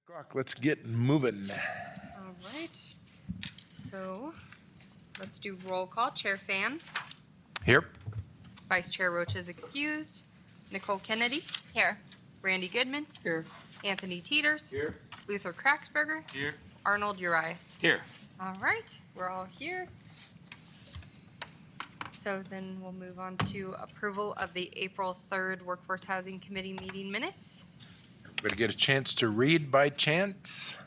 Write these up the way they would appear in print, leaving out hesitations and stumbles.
O'clock. Let's get moving. All right. So let's do roll call. Chair Fan. Here. Vice Chair Roach is excused. Nicole Kennedy. Here. Randy Goodman. Here. Anthony Teeters. Here. Luther Kraxberger. Here. Arnold Urias. Here. All right. We're all here. So then we'll move on to approval of the April 3rd Workforce Housing Committee meeting minutes. Everybody get a chance to read by chance?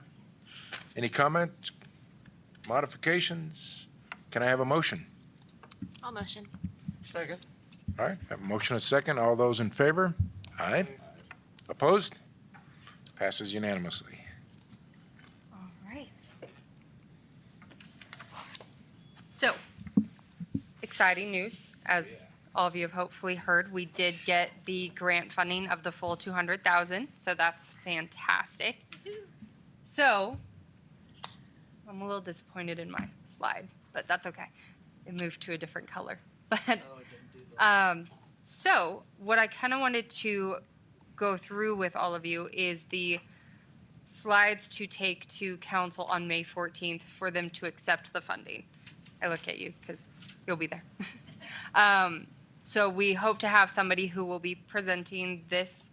Any comments, modifications? Can I have a motion? I'll motion. Second. All right, have a motion, a second. All those in favor? Aye. Opposed? Passes unanimously. All right. So, exciting news, as all of you have hopefully heard. We did get the grant funding of the full 200,000, so that's fantastic. So, I'm a little disappointed in my slide, but that's okay. It moved to a different color. But so what I kind of wanted to go through with all of you is the slides to take to council on May 14th for them to accept the funding. I look at you because you'll be there. So we hope to have somebody who will be presenting this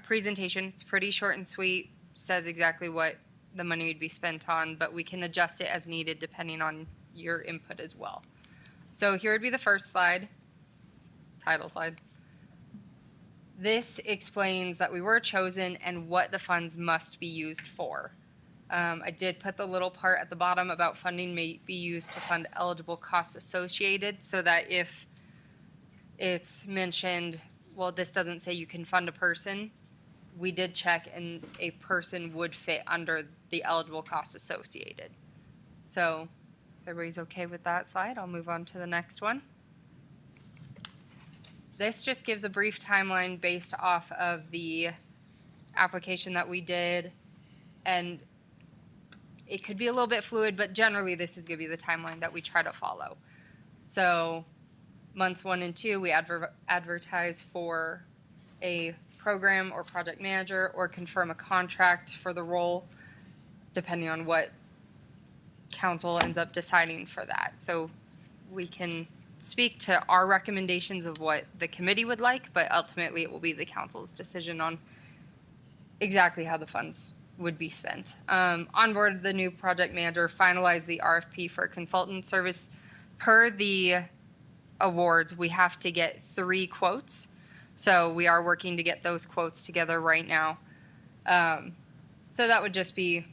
presentation. It's pretty short and sweet, says exactly what the money would be spent on, but we can adjust it as needed depending on your input as well. So here would be the first slide, title slide. This explains that we were chosen and what the funds must be used for. I did put the little part at the bottom about funding may be used to fund eligible costs associated, so that if it's mentioned, well, this doesn't say you can fund a person, we did check and a person would fit under the eligible costs associated. So if everybody's okay with that slide, I'll move on to the next one. This just gives a brief timeline based off of the application that we did, and it could be a little bit fluid, but generally this is going to be the timeline that we try to follow. So months 1 and 2, we advertise for a program or project manager or confirm a contract for the role, depending on what council ends up deciding for that. So we can speak to our recommendations of what the committee would like, but ultimately it will be the council's decision on exactly how the funds would be spent. Onboard the new project manager, finalize the RFP for consultant service. Per the awards, we have to get 3 quotes. So we are working to get those quotes together right now. So that would just be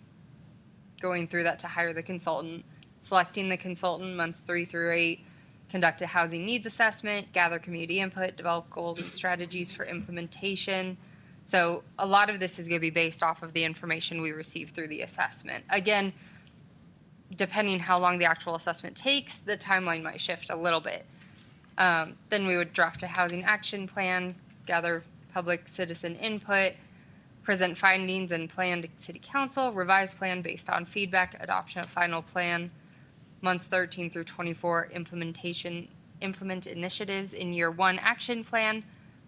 going through that to hire the consultant, selecting the consultant months 3 through 8, conduct a housing needs assessment, gather community input, develop goals and strategies for implementation. So a lot of this is going to be based off of the information we receive through the assessment. Again, depending how long the actual assessment takes, the timeline might shift a little bit. Then we would draft a housing action plan, gather public citizen input, present findings and plan to city council, revise plan based on feedback, adoption of final plan, months 13 through 24, implement initiatives in year 1 action plan,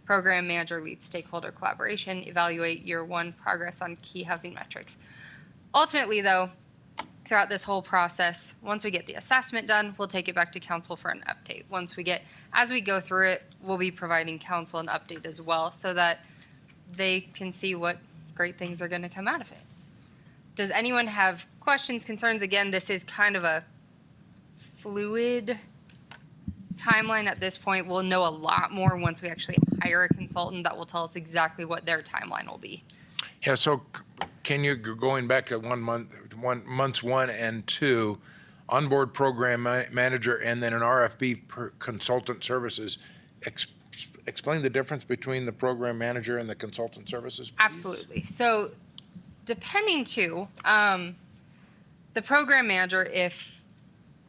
program manager leads stakeholder collaboration, evaluate year 1 progress on key housing metrics. Ultimately though, throughout this whole process, once we get the assessment done, we'll take it back to council for an update. As we go through it, we'll be providing council an update as well so that they can see what great things are going to come out of it. Does anyone have questions, concerns? Again, this is kind of a fluid timeline at this point. We'll know a lot more once we actually hire a consultant that will tell us exactly what their timeline will be. Yeah, so can you, going back to months 1 and 2, onboard program manager and then an RFP per consultant services, explain the difference between the program manager and the consultant services, please? Absolutely. So depending too, the program manager, if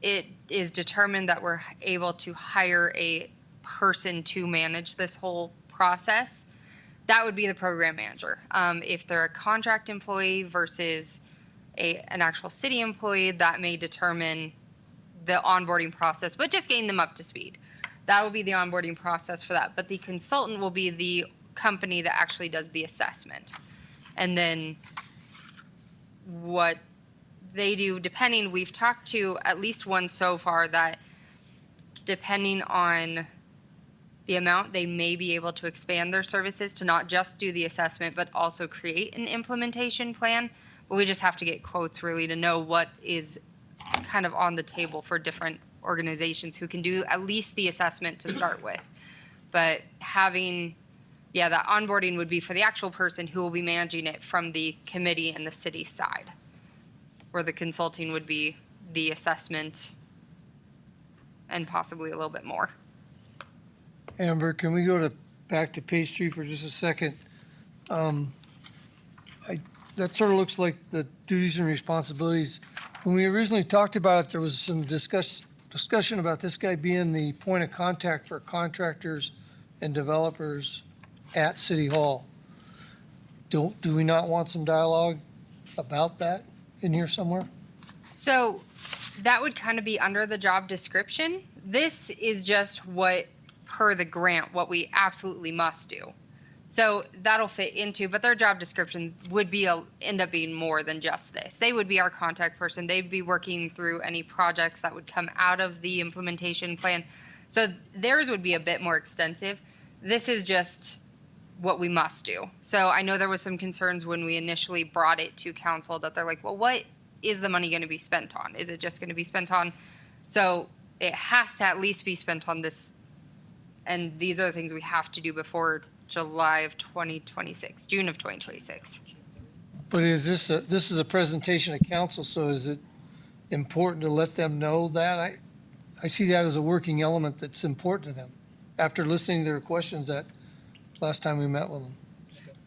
it is determined that we're able to hire a person to manage this whole process, that would be the program manager. If they're a contract employee versus an actual city employee, that may determine the onboarding process, but just getting them up to speed. That will be the onboarding process for that. But the consultant will be the company that actually does the assessment. And then what they do, depending, we've talked to at least one so far that depending on the amount, they may be able to expand their services to not just do the assessment, but also create an implementation plan. But we just have to get quotes really to know what is kind of on the table for different organizations who can do at least the assessment to start with. But having, yeah, that onboarding would be for the actual person who will be managing it from the committee and the city side, where the consulting would be the assessment and possibly a little bit more. Amber, can we go back to page 3 for just a second? That sort of looks like the duties and responsibilities. When we originally talked about it, there was some discussion about this guy being the point of contact for contractors and developers at City Hall. Do we not want some dialogue about that in here somewhere? So that would kind of be under the job description. This is just what, per the grant, what we absolutely must do. So that'll fit into, but their job description would be end up being more than just this. They would be our contact person. They'd be working through any projects that would come out of the implementation plan. So theirs would be a bit more extensive. This is just what we must do. So I know there was some concerns when we initially brought it to council that they're like, well, what is the money going to be spent on? Is it just going to be spent on? So it has to at least be spent on this. And these are the things we have to do before July of 2026, June of 2026. But this is a presentation to council, so is it important to let them know that? I see that as a working element that's important to them after listening to their questions that last time we met with them.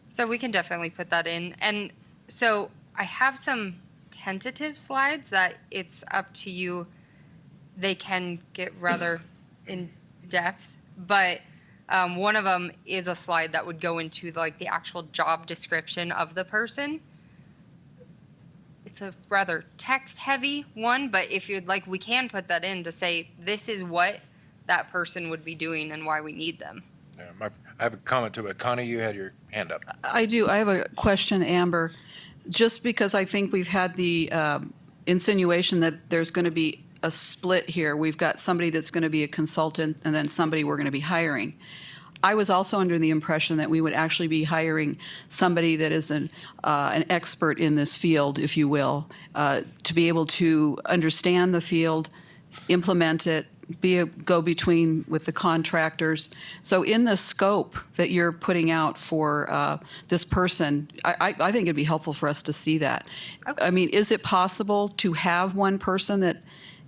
So we can definitely put that in. And so I have some tentative slides that it's up to you. They can get rather in depth, but one of them is a slide that would go into like the actual job description of the person. It's a rather text heavy one, but if you'd like, we can put that in to say this is what that person would be doing and why we need them. Yeah, I have a comment to it. Connie, you had your hand up. I do. I have a question, Amber. Just because I think we've had the insinuation that there's going to be a split here. We've got somebody that's going to be a consultant and then somebody we're going to be hiring. I was also under the impression that we would actually be hiring somebody that is an expert in this field, if you will, to be able to understand the field, implement it, be a go-between with the contractors. So in the scope that you're putting out for this person, I think it'd be helpful for us to see that. Okay. I mean, is it possible to have one person that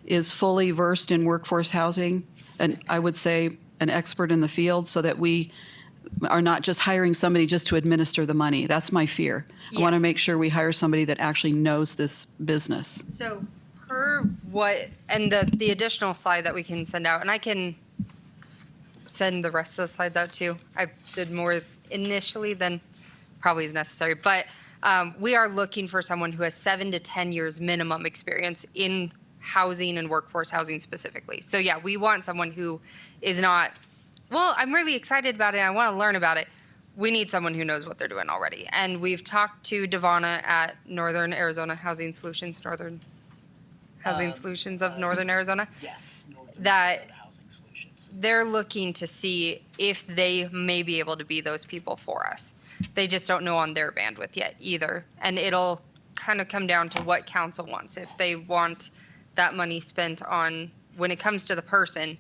is fully versed in workforce housing, and I would say an expert in the field, so that we are not just hiring somebody just to administer the money? That's my fear. I want to Yes. make sure we hire somebody that actually knows this business. So per what, and the additional slide that we can send out, and I can send the rest of the slides out too. I did more initially than probably is necessary, but we are looking for someone who has 7 to 10 years minimum experience in housing and workforce housing specifically. So yeah, we want someone who is not, well, I'm really excited about it, I want to learn about it. We need someone who knows what they're doing already. And we've talked to Devana at Northern Arizona Housing Solutions, Northern Housing Solutions of Northern Arizona. Yes, Northern That- Arizona Housing Solutions. They're looking to see if they may be able to be those people for us. They just don't know on their bandwidth yet either. And it'll kind of come down to what council wants. If they want that money spent on, when it comes to the person,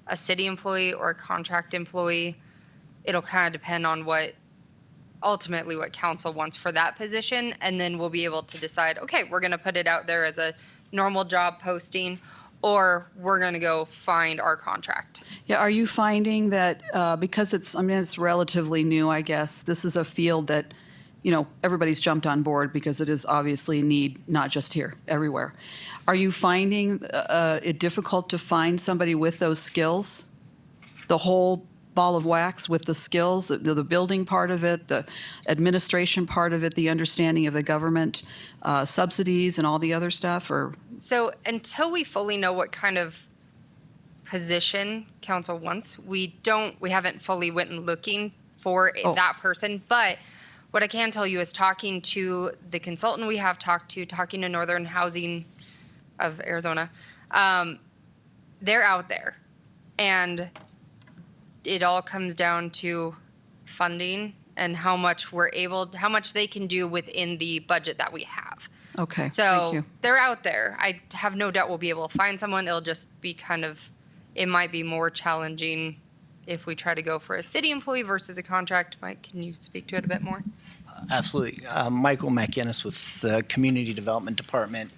a city employee or a contract employee, it'll kind of depend on ultimately what council wants for that position. And then we'll be able to decide, okay, we're going to put it out there as a normal job posting, or we're going to go find our contract. Yeah, are you finding that because it's relatively new, I guess, this is a field that, everybody's jumped on board because it is obviously a need, not just here, everywhere. Are you finding it difficult to find somebody with those skills? The whole ball of wax with the skills, the building part of it, the administration part of it, the understanding of the government subsidies and all the other stuff, or? So until we fully know what kind of position council wants, we haven't fully went and looking for Oh. that person. But What I can tell you is talking to the consultant we have talked to, talking to Northern Housing of Arizona, they're out there. And it all comes down to funding and how much how much they can do within the budget that we have. Okay, thank So you. they're out there. I have no doubt we'll be able to find someone. It'll just be it might be more challenging if we try to go for a city employee versus a contract. Mike, can you speak to it a bit more? Absolutely. Michael McInnes with the Community Development Department.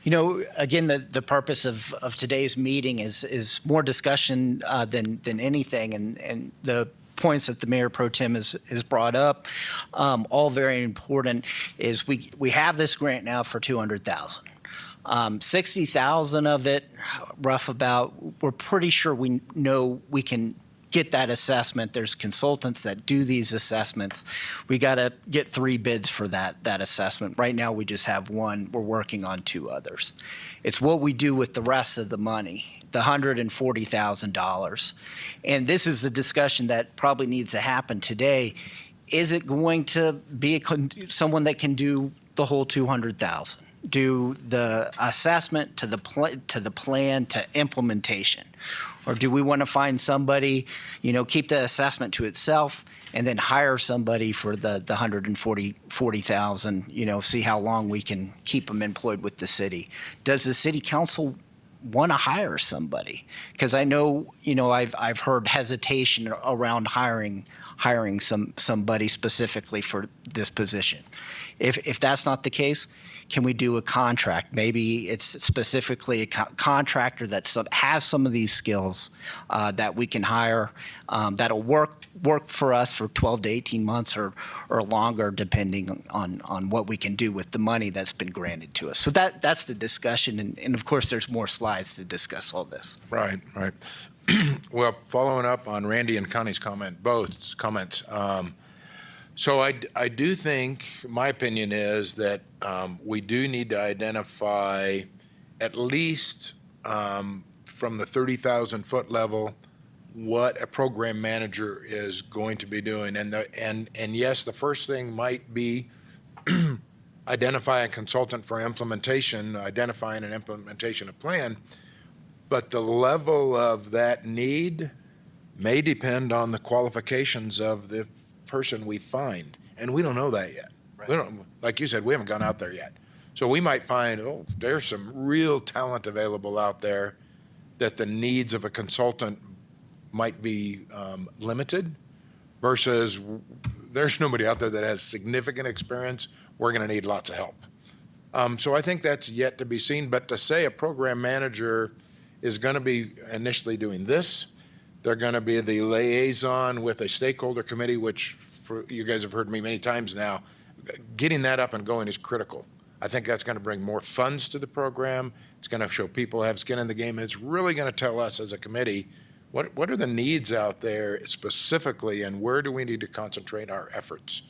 You know, again, the purpose of today's meeting is more discussion than anything, and the points that the Mayor Pro Tem has brought up, all very important, is we have this grant now for $200,000. 60,000 of it, rough about, we're pretty sure we know we can get that assessment. There's consultants that do these assessments. We got to get 3 bids for that assessment. Right now, we just have one. We're working on 2 others. It's what we do with the rest of the money, the $140,000. And this is a discussion that probably needs to happen today. Is it going to be someone that can do the whole 200,000? Do the assessment to the plan to implementation? Or do we want to find somebody, keep the assessment to itself and then hire somebody for the $140,000, see how long we can keep them employed with the city? Does the city council want to hire somebody? Because I know, I've heard hesitation around hiring somebody specifically for this position. If that's not the case, can we do a contract? Maybe it's specifically a contractor that has some of these skills that we can hire that'll work for us for 12 to 18 months or longer, depending on what we can do with the money that's been granted to us. So that's the discussion, and of course, there's more slides to discuss all this. Right. Well, following up on Randy and Connie's both comments. So I do think, my opinion is that we do need to identify at least from the 30,000-foot level what a program manager is going to be doing. And yes, the first thing might be identify a consultant for implementation, identifying an implementation of plan. But the level of that need may depend on the qualifications of the person we find, and we don't know that yet. Right. We don't, like you said, we haven't gone out there yet. So we might find, there's some real talent available out there that the needs of a consultant might be limited versus there's nobody out there that has significant experience. We're going to need lots of help. So I think that's yet to be seen, but to say a program manager is going to be initially doing this, they're going to be the liaison with a stakeholder committee, which you guys have heard me many times now. Getting that up and going is critical. I think that's going to bring more funds to the program. It's going to show people have skin in the game. It's really going to tell us as a committee, what are the needs out there specifically, and where do we need to concentrate our efforts?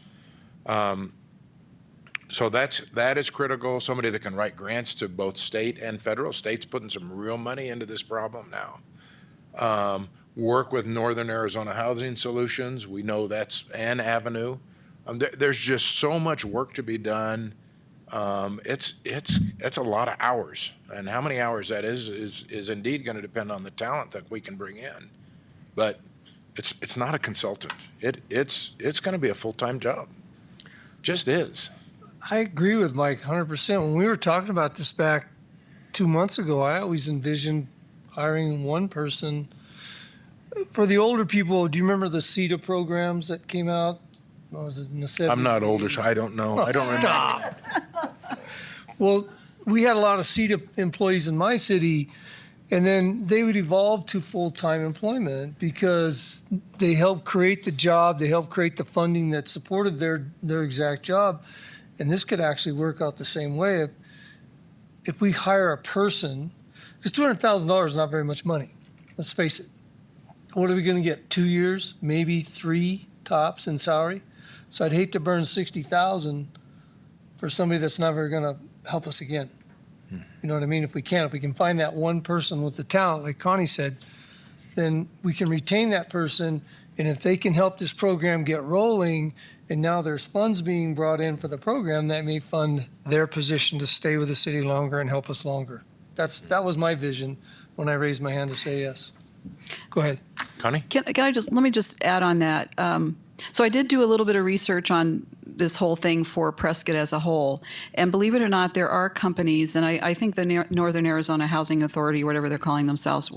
So that is critical. Somebody that can write grants to both state and federal. State's putting some real money into this problem now. Work with Northern Arizona Housing Solutions. We know that's an avenue. There's just so much work to be done. It's a lot of hours, and how many hours that is indeed going to depend on the talent that we can bring in. But it's not a consultant. It's going to be a full-time job. Just is. I agree with Mike 100%. When we were talking about this back 2 months ago, I always envisioned hiring one person. For the older people, do you remember the CETA programs that came out? What was it in the 70s? I'm not older, so I don't know. I don't remember. Stop. Well, we had a lot of CETA employees in my city, and then they would evolve to full-time employment because they helped create the job, they helped create the funding that supported their exact job. And this could actually work out the same way. If we hire a person, because $200,000 is not very much money, let's face it. What are we going to get? 2 years, maybe 3 tops in salary? So I'd hate to burn $60,000 for somebody that's never going to help us again. You know what I mean? If we can find that one person with the talent, like Connie said, then we can retain that person And if they can help this program get rolling, and now there's funds being brought in for the program, that may fund their position to stay with the city longer and help us longer. That was my vision when I raised my hand to say yes. Go ahead. Connie? Let me just add on that. So I did do a little bit of research on this whole thing for Prescott as a whole. And believe it or not, there are companies, and I think the Northern Arizona Housing Authority, whatever they're calling themselves,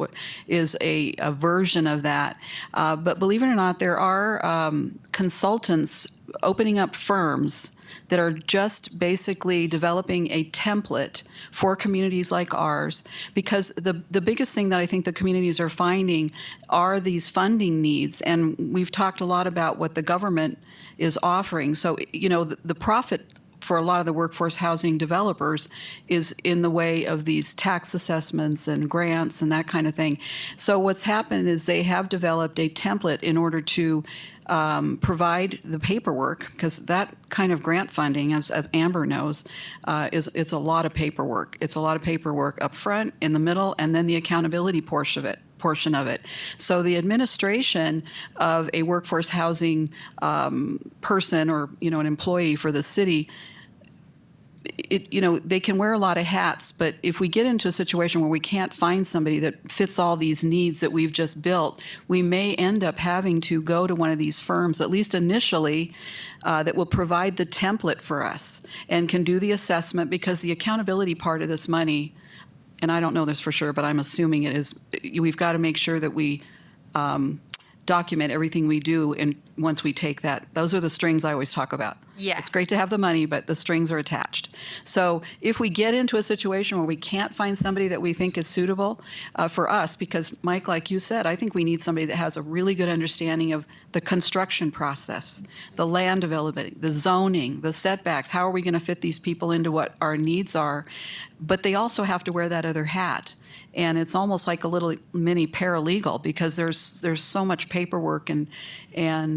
is a version of that. But believe it or not, there are consultants opening up firms that are just basically developing a template for communities like ours, because the biggest thing that I think the communities are finding are these funding needs. And we've talked a lot about what the government is offering. So, the profit for a lot of the workforce housing developers is in the way of these tax assessments and grants and that kind of thing. So what's happened is they have developed a template in order to provide the paperwork, because that kind of grant funding, as Amber knows, it's a lot of paperwork. It's a lot of paperwork up front, in the middle, and then the accountability portion of it. So the administration of a workforce housing person, or an employee for the city, they can wear a lot of hats, but if we get into a situation where we can't find somebody that fits all these needs that we've just built, we may end up having to go to one of these firms, at least initially, that will provide the template for us and can do the assessment, because the accountability part of this money, and I don't know this for sure, but I'm assuming it is, we've got to make sure that we document everything we do, and once we take that, those are the strings I always talk about. Yes. It's great to have the money, but the strings are attached. So if we get into a situation where we can't find somebody that we think is suitable for us, because Mike, like you said, I think we need somebody that has a really good understanding of the construction process, the land availability, the zoning, the setbacks. How are we going to fit these people into what our needs are? But they also have to wear that other hat. And it's almost like a little mini paralegal, because there's so much paperwork and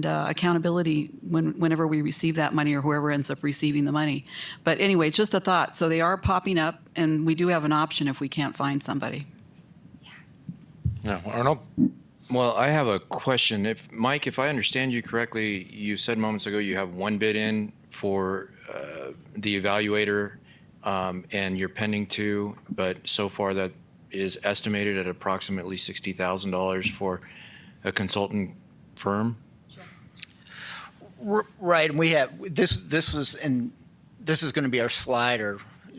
accountability whenever we receive that money, or whoever ends up receiving the money. But anyway, just a thought. So they are popping up, and we do have an option if we can't find somebody. No, Arnold? Well, I have a question. Mike, if I understand you correctly, you said moments ago you have one bid in for the evaluator, and you're pending two, but so far that is estimated at approximately $60,000 for a consultant firm. Right, and we have this is going to be our slide, or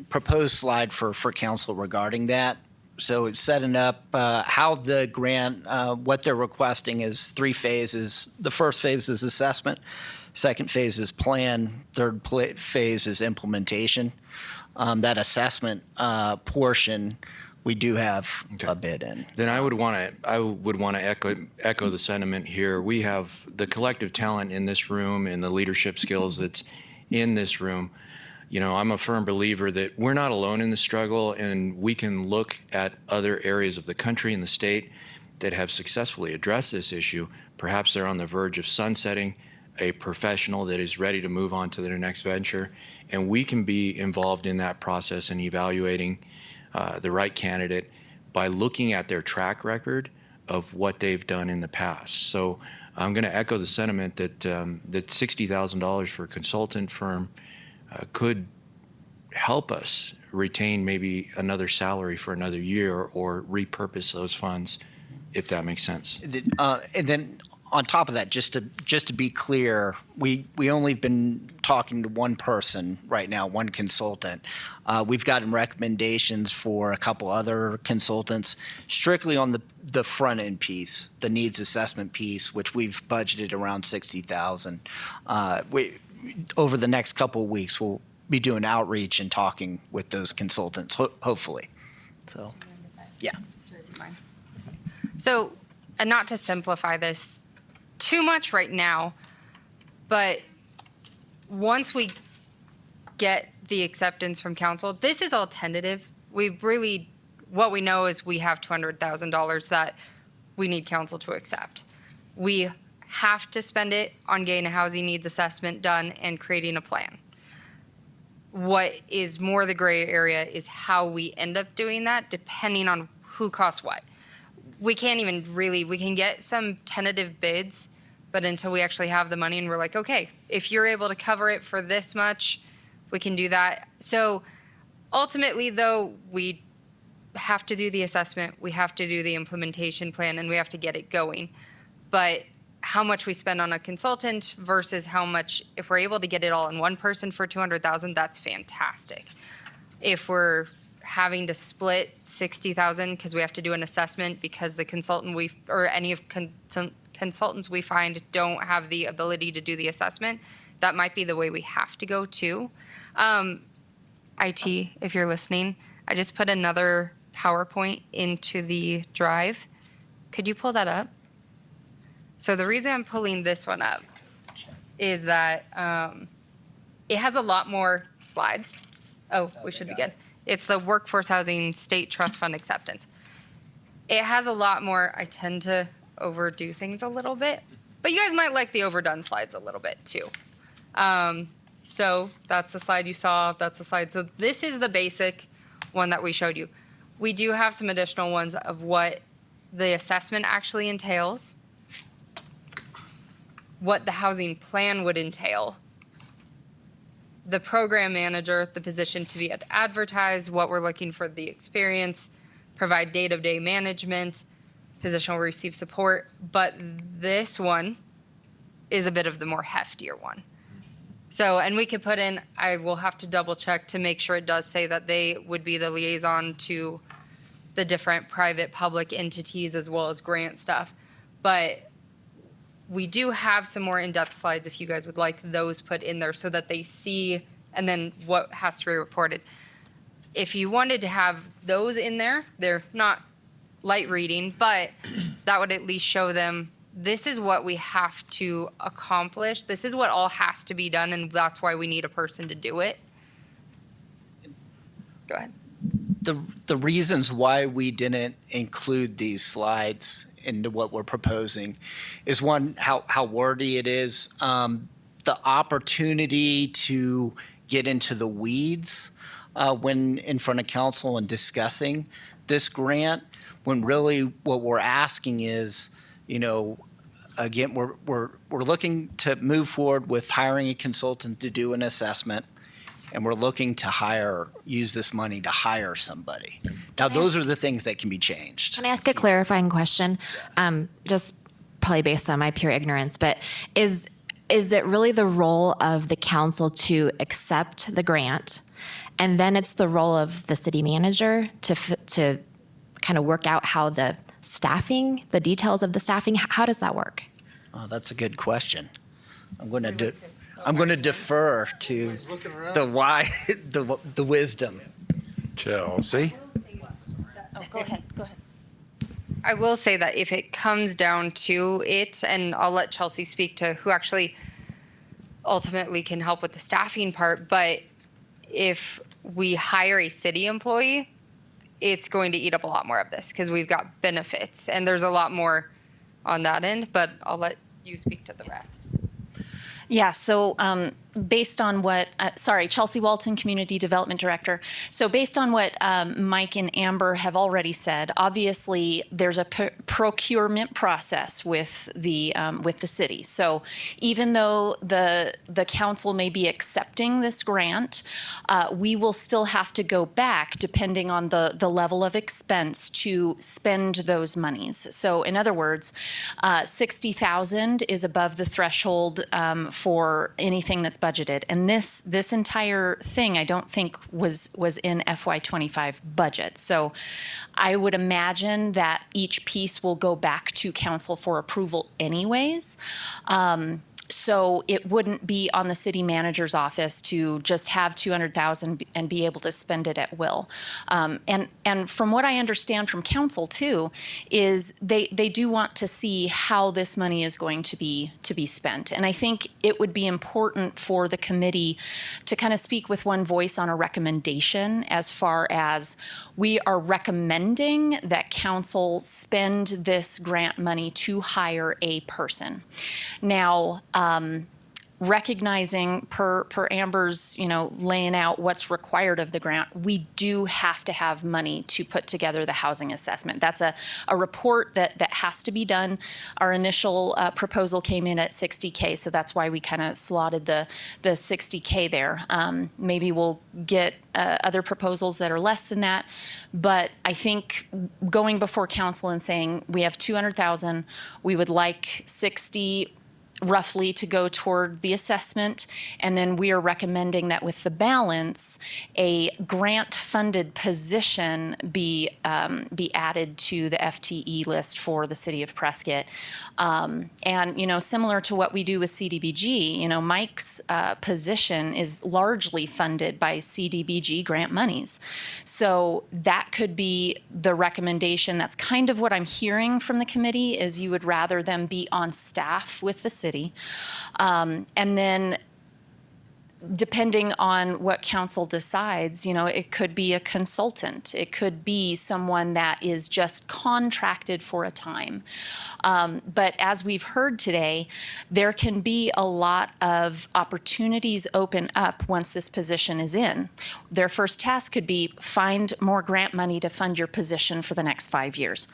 proposed slide for council regarding that. So it's setting up how the grant, what they're requesting is 3 phases. The first phase is assessment, second phase is plan, third phase is implementation. That assessment portion, we do have a bid in. Then I would want to echo the sentiment here. We have the collective talent in this room and the leadership skills that's in this room. I'm a firm believer that we're not alone in the struggle, and we can look at other areas of the country and the state that have successfully addressed this issue. Perhaps they're on the verge of sunsetting a professional that is ready to move on to their next venture, and we can be involved in that process and evaluating the right candidate by looking at their track record of what they've done in the past. So I'm going to echo the sentiment that that $60,000 for a consultant firm could help us retain maybe another salary for another year, or repurpose those funds, if that makes sense. And then on top of that, just to be clear, we only been talking to one person right now, one consultant. We've gotten recommendations for a couple other consultants, strictly on the front end piece, the needs assessment piece, which we've budgeted around $60,000. Over the next couple of weeks, we'll be doing outreach and talking with those consultants, hopefully. So, yeah. So, and not to simplify this too much right now, but once we get the acceptance from council, this is all tentative. What we know is we have $200,000 that we need council to accept. We have to spend it on getting a housing needs assessment done and creating a plan. What is more the gray area is how we end up doing that, depending on who costs what. We can't even we can get some tentative bids, But until we actually have the money and we're like, okay, if you're able to cover it for this much, we can do that. So ultimately, though, we have to do the assessment, we have to do the implementation plan, and we have to get it going. But how much we spend on a consultant versus how much, if we're able to get it all in one person for 200,000, that's fantastic. If we're having to split 60,000 because we have to do an assessment because the consultant or any of consultants we find don't have the ability to do the assessment, that might be the way we have to go too. IT, if you're listening, I just put another PowerPoint into the drive. Could you pull that up? So the reason I'm pulling this one up is that it has a lot more slides. Oh, we should be good. It's the Workforce Housing State Trust Fund Acceptance. It has a lot more, I tend to overdo things a little bit, but you guys might like the overdone slides a little bit too. So that's the slide you saw, that's the slide. So this is the basic one that we showed you. We do have some additional ones of what the assessment actually entails, what the housing plan would entail, the program manager, the position to be advertised, what we're looking for the experience, provide day-to-day management, position will receive support. But this one is a bit of the more heftier one. So, and we could put in, I will have to double check to make sure it does say that they would be the liaison to the different private public entities as well as grant stuff. But we do have some more in-depth slides if you guys would like those put in there so that they see and then what has to be reported. If you wanted to have those in there, they're not light reading, but that would at least show them this is what we have to accomplish. This is what all has to be done, and that's why we need a person to do it. Go ahead. The reasons why we didn't include these slides into what we're proposing is one, how wordy it is, the opportunity to get into the weeds when in front of council and discussing this grant, when really what we're asking is, you know, again, we're looking to move forward with hiring a consultant to do an assessment, and we're looking to use this money to hire somebody. Now, those are the things that can be changed. Can I ask a clarifying question? Just probably based on my pure ignorance, but is it really the role of the council to accept the grant, and then it's the role of the city manager to kind of work out how the staffing, the details of the staffing, how does that work? Oh, that's a good question. I'm going to defer to the wisdom. Chelsea? Oh, go ahead. I will say that if it comes down to it, and I'll let Chelsea speak to who actually ultimately can help with the staffing part, but if we hire a city employee, it's going to eat up a lot more of this because we've got benefits and there's a lot more on that end, but I'll let you speak to the rest. Yeah, so based on what, Chelsea Walton, Community Development Director. So based on what Mike and Amber have already said, obviously there's a procurement process with the city. So even though the council may be accepting this grant, we will still have to go back depending on the level of expense to spend those monies. So in other words, 60,000 is above the threshold for anything that's budgeted. And this entire thing, I don't think was in FY25 budget. So I would imagine that each piece will go back to council for approval anyways. So it wouldn't be on the city manager's office to just have 200,000 and be able to spend it at will. And from what I understand from council too, is they do want to see how this money is going to be spent. And I think it would be important for the committee to kind of speak with one voice on a recommendation as far as we are recommending that council spend this grant money to hire a person. Now, recognizing per Amber's, laying out what's required of the grant, we do have to have money to put together the housing assessment. That's a report that has to be done. Our initial proposal came in at $60K, so that's why we kind of slotted the $60K there. Maybe we'll get other proposals that are less than that, but I think going before council and saying we have 200,000, we would like 60 roughly to go toward the assessment, and then we are recommending that with the balance, a grant-funded position be added to the FTE list for the city of Prescott. And similar to what we do with CDBG, Mike's position is largely funded by CDBG grant monies. So that could be the recommendation. That's kind of what I'm hearing from the committee, is you would rather them be on staff with the city. And then depending on what council decides, it could be a consultant. It could be someone that is just contracted for a time. But as we've heard today, there can be a lot of opportunities open up once this position is in. Their first task could be find more grant money to fund your position for the next 5 years.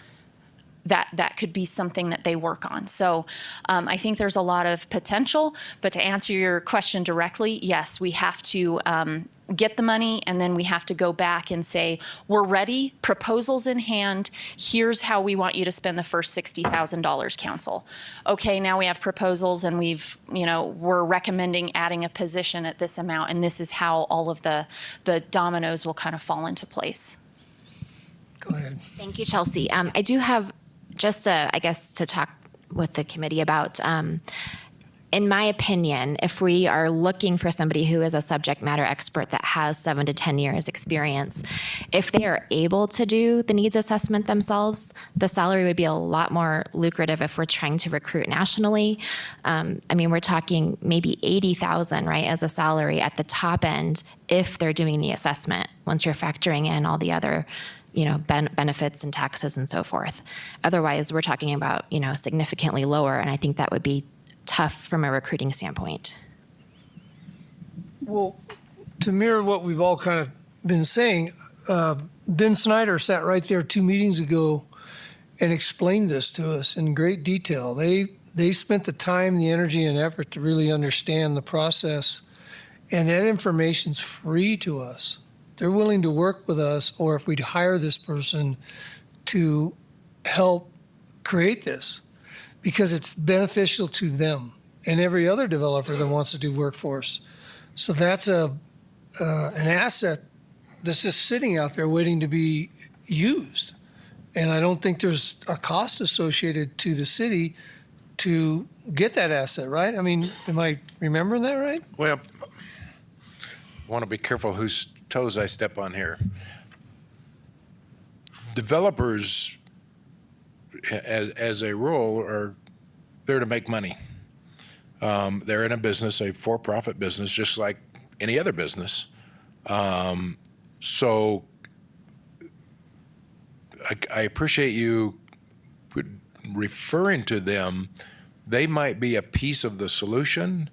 That could be something that they work on. So I think there's a lot of potential, but to answer your question directly, yes, we have to get the money, and then we have to go back and say, we're ready, proposals in hand, here's how we want you to spend the first $60,000, council. Okay, now we have proposals, and we're recommending adding a position at this amount, and this is how all of the dominoes will kind of fall into place. Go ahead. Thank you, Chelsea. I do have just to talk with the committee about, in my opinion, if we are looking for somebody who is a subject matter expert that has 7 to 10 years experience, if they are able to do the needs assessment themselves, the salary would be a lot more lucrative if we're trying to recruit nationally. We're talking maybe $80,000, right, as a salary at the top end if they're doing the assessment, once you're factoring in all the other benefits and taxes and so forth. Otherwise, we're talking about, significantly lower, and I think that would be tough from a recruiting standpoint. Well, to mirror what we've all kind of been saying, Ben Snyder sat right there 2 meetings ago and explained this to us in great detail. They spent the time, the energy, and effort to really understand the process, and that information's free to us. They're willing to work with us, or if we'd hire this person to help create this, because it's beneficial to them and every other developer that wants to do workforce. So that's an asset that's just sitting out there waiting to be used. And I don't think there's a cost associated to the city to get that asset, right? Am I remembering that right? Well, I want to be careful whose toes I step on here. Developers, as a rule, are there to make money. They're in a business, a for-profit business, just like any other business. So I appreciate you referring to them. They might be a piece of the solution,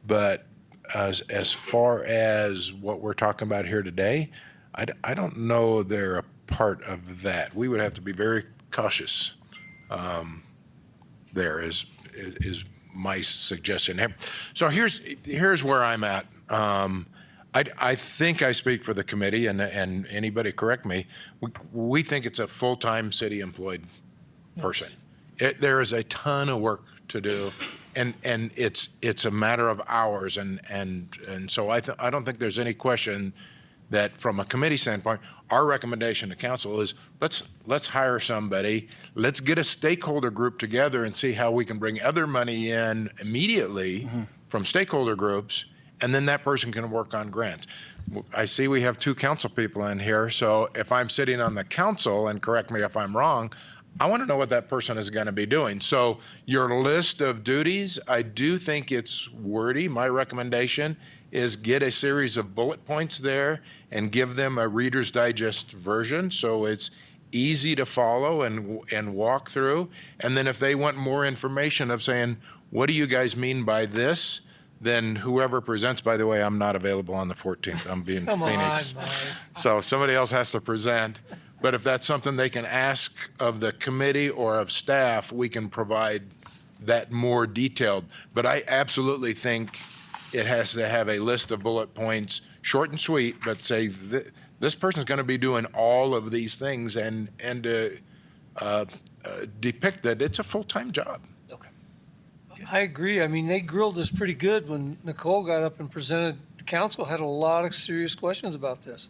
but as far as what we're talking about here today, I don't know they're a part of that. We would have to be very cautious. There is my suggestion. So here's where I'm at. I think I speak for the committee, and anybody correct me. We think it's a full-time city employed person. There is a ton of work to do. And it's a matter of hours, and so I don't think there's any question that from a committee standpoint, our recommendation to council is let's hire somebody, let's get a stakeholder group together and see how we can bring other money in immediately from stakeholder groups, and then that person can work on grants. I see we have 2 council people in here, so if I'm sitting on the council, and correct me if I'm wrong, I want to know what that person is going to be doing. So your list of duties, I do think it's wordy. My recommendation is get a series of bullet points there and give them a Reader's Digest version so it's easy to follow and walk through. And then if they want more information of saying, what do you guys mean by this? then whoever presents, by the way, I'm not available on the 14th. I'm being Come on, Phoenix. Mike. So somebody else has to present. But if that's something they can ask of the committee or of staff, we can provide that more detailed. But I absolutely think it has to have a list of bullet points, short and sweet, but say, this person's going to be doing all of these things and depict that it's a full-time job. I agree. I mean, they grilled us pretty good when Nicole got up and presented. Council had a lot of serious questions about this.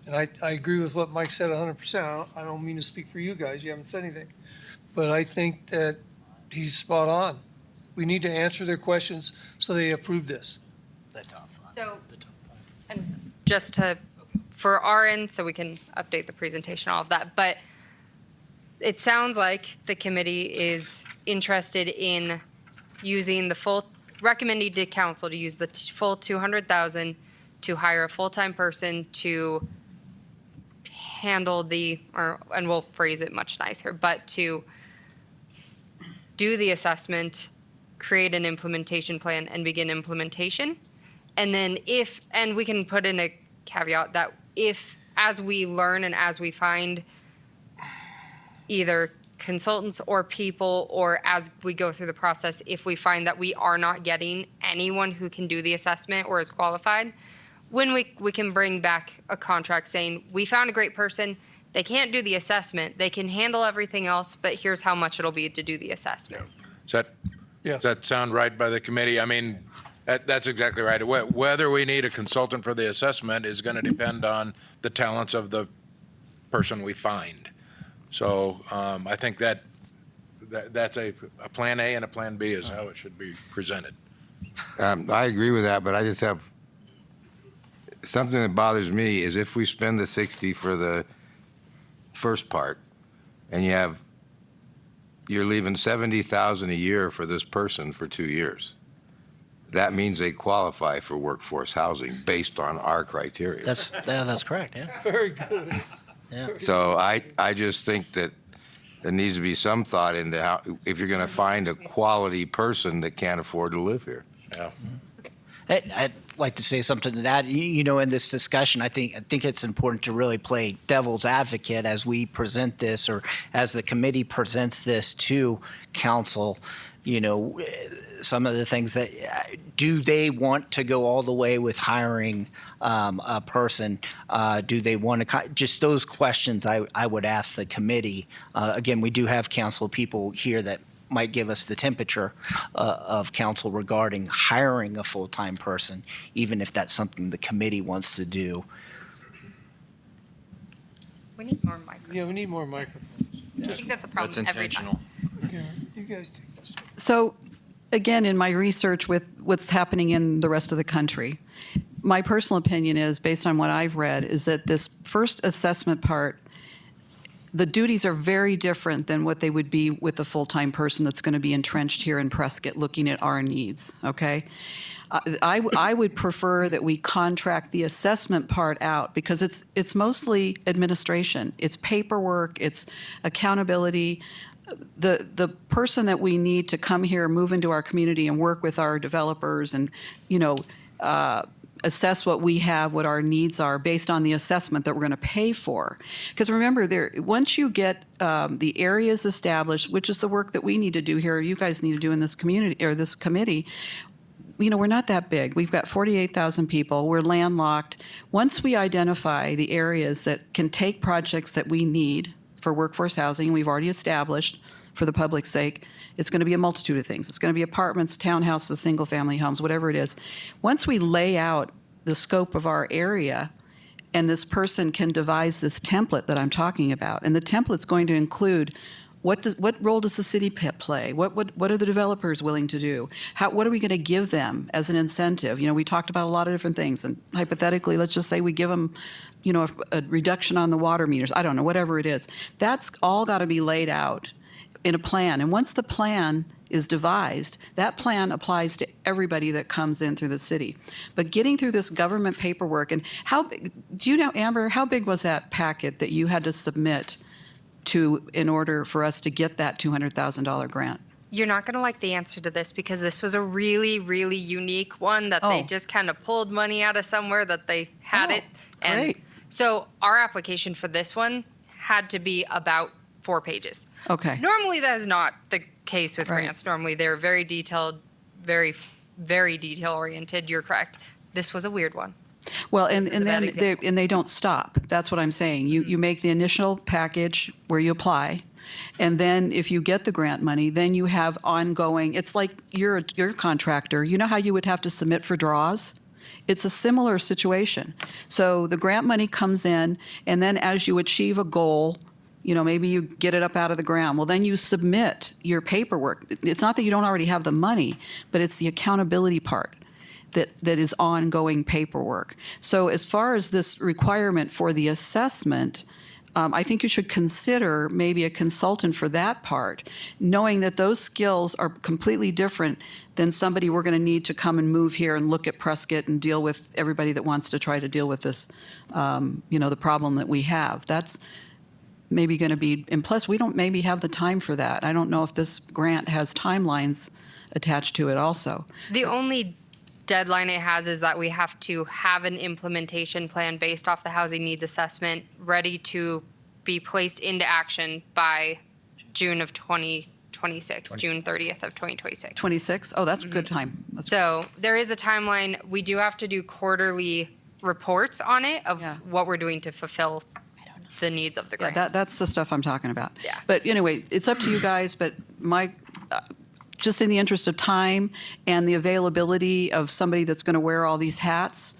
And I agree with what Mike said 100%. I don't mean to speak for you guys. You haven't said anything. But I think that he's spot on. We need to answer their questions so they approve this. So, and just to, for our end, so we can update the presentation, all of that, but it sounds like the committee is interested in using the full, recommending to council to use the full 200,000 to hire a full-time person to handle and we'll phrase it much nicer, but to do the assessment, create an implementation plan, and begin implementation. And then and we can put in a caveat that if, as we learn and as we find either consultants or people, or as we go through the process, if we find that we are not getting anyone who can do the assessment or is qualified, when we can bring back a contract saying, we found a great person, they can't do the assessment, they can handle everything else, but here's how much it'll be to do the assessment. Yeah. Does that sound right by the committee? I mean, that's exactly right. Whether we need a consultant for the assessment is going to depend on the talents of the person we find. So I think that's a plan A and a plan B is how it should be presented. I agree with that, but I just have something that bothers me is if we spend the 60 for the first part and you're leaving 70,000 a year for this person for 2 years. That means they qualify for workforce housing based on our criteria. That's correct, yeah. Very good. So I just think that there needs to be some thought into how, if you're going to find a quality person that can't afford to live here. Yeah. I'd like to say something to that. You know, in this discussion, I think it's important to really play devil's advocate as we present this, or as the committee presents this to council. You know, some of the things that do they want to go all the way with hiring a person? Do they want to just those questions? I would ask the committee. Again, we do have council people here that might give us the temperature of council regarding hiring a full-time person, even if that's something the committee wants to do. We need more microphones. Yeah, we need more microphones. I think that's a That's problem every time. intentional. Yeah, you guys take this. So, again, in my research with what's happening in the rest of the country, my personal opinion is, based on what I've read, is that this first assessment part, the duties are very different than what they would be with a full-time person that's going to be entrenched here in Prescott looking at our needs, okay? I would prefer that we contract the assessment part out because it's mostly administration. It's paperwork, it's accountability. The person that we need to come here, move into our community and work with our developers and, assess what we have, what our needs are based on the assessment that we're going to pay for. Because remember, once you get the areas established, which is the work that we need to do here, you guys need to do in this community or this committee, we're not that big. We've got 48,000 people. We're landlocked. Once we identify the areas that can take projects that we need for workforce housing, we've already established for the public's sake, it's going to be a multitude of things. It's going to be apartments, townhouses, single-family homes, whatever it is. Once we lay out the scope of our area, and this person can devise this template that I'm talking about, and the template's going to include what role does the city play? What are the developers willing to do? What are we going to give them as an incentive? We talked about a lot of different things, and hypothetically, let's just say we give them, a reduction on the water meters. I don't know, whatever it is. That's all got to be laid out in a plan. And once the plan is devised, that plan applies to everybody that comes in through the city. But getting through this government paperwork, and how big, do you know, Amber, how big was that packet that you had to submit in order for us to get that $200,000 grant? You're not going to like the answer to this because this was a really, really unique one that they Oh. just kind of pulled money out of somewhere that they had Oh, it. And great. so our application for this one had to be about 4 pages. Okay. Normally, that is not the case with Right. grants. Normally, they're very detailed, very, very detail oriented. You're correct. This was a weird one. Well, This and, is a and bad then example. they don't stop. That's what I'm saying. You make the initial package where you apply, and then if you get the grant money, then you have ongoing. It's like you're a contractor. You know how you would have to submit for draws? It's a similar situation. So the grant money comes in, and then as you achieve a goal, maybe you get it up out of the ground. Well, then you submit your paperwork. It's not that you don't already have the money, but it's the accountability part that is ongoing paperwork. So as far as this requirement for the assessment, I think you should consider maybe a consultant for that part, knowing that those skills are completely different than somebody we're going to need to come and move here and look at Prescott and deal with everybody that wants to try to deal with this, the problem that we have. That's maybe going to be, and plus we don't maybe have the time for that. I don't know if this grant has timelines attached to it also. The only deadline it has is that we have to have an implementation plan based off the housing needs assessment ready to be placed into action by June of 2026, June 30th of 2026. 26? Oh, that's a good time. That's So there is a timeline. We do have to do quarterly reports on it of Yeah. what we're doing to fulfill the needs of the Yeah, grant. that's the stuff I'm talking about. Yeah. But anyway, it's up to you guys, but just in the interest of time and the availability of somebody that's going to wear all these hats,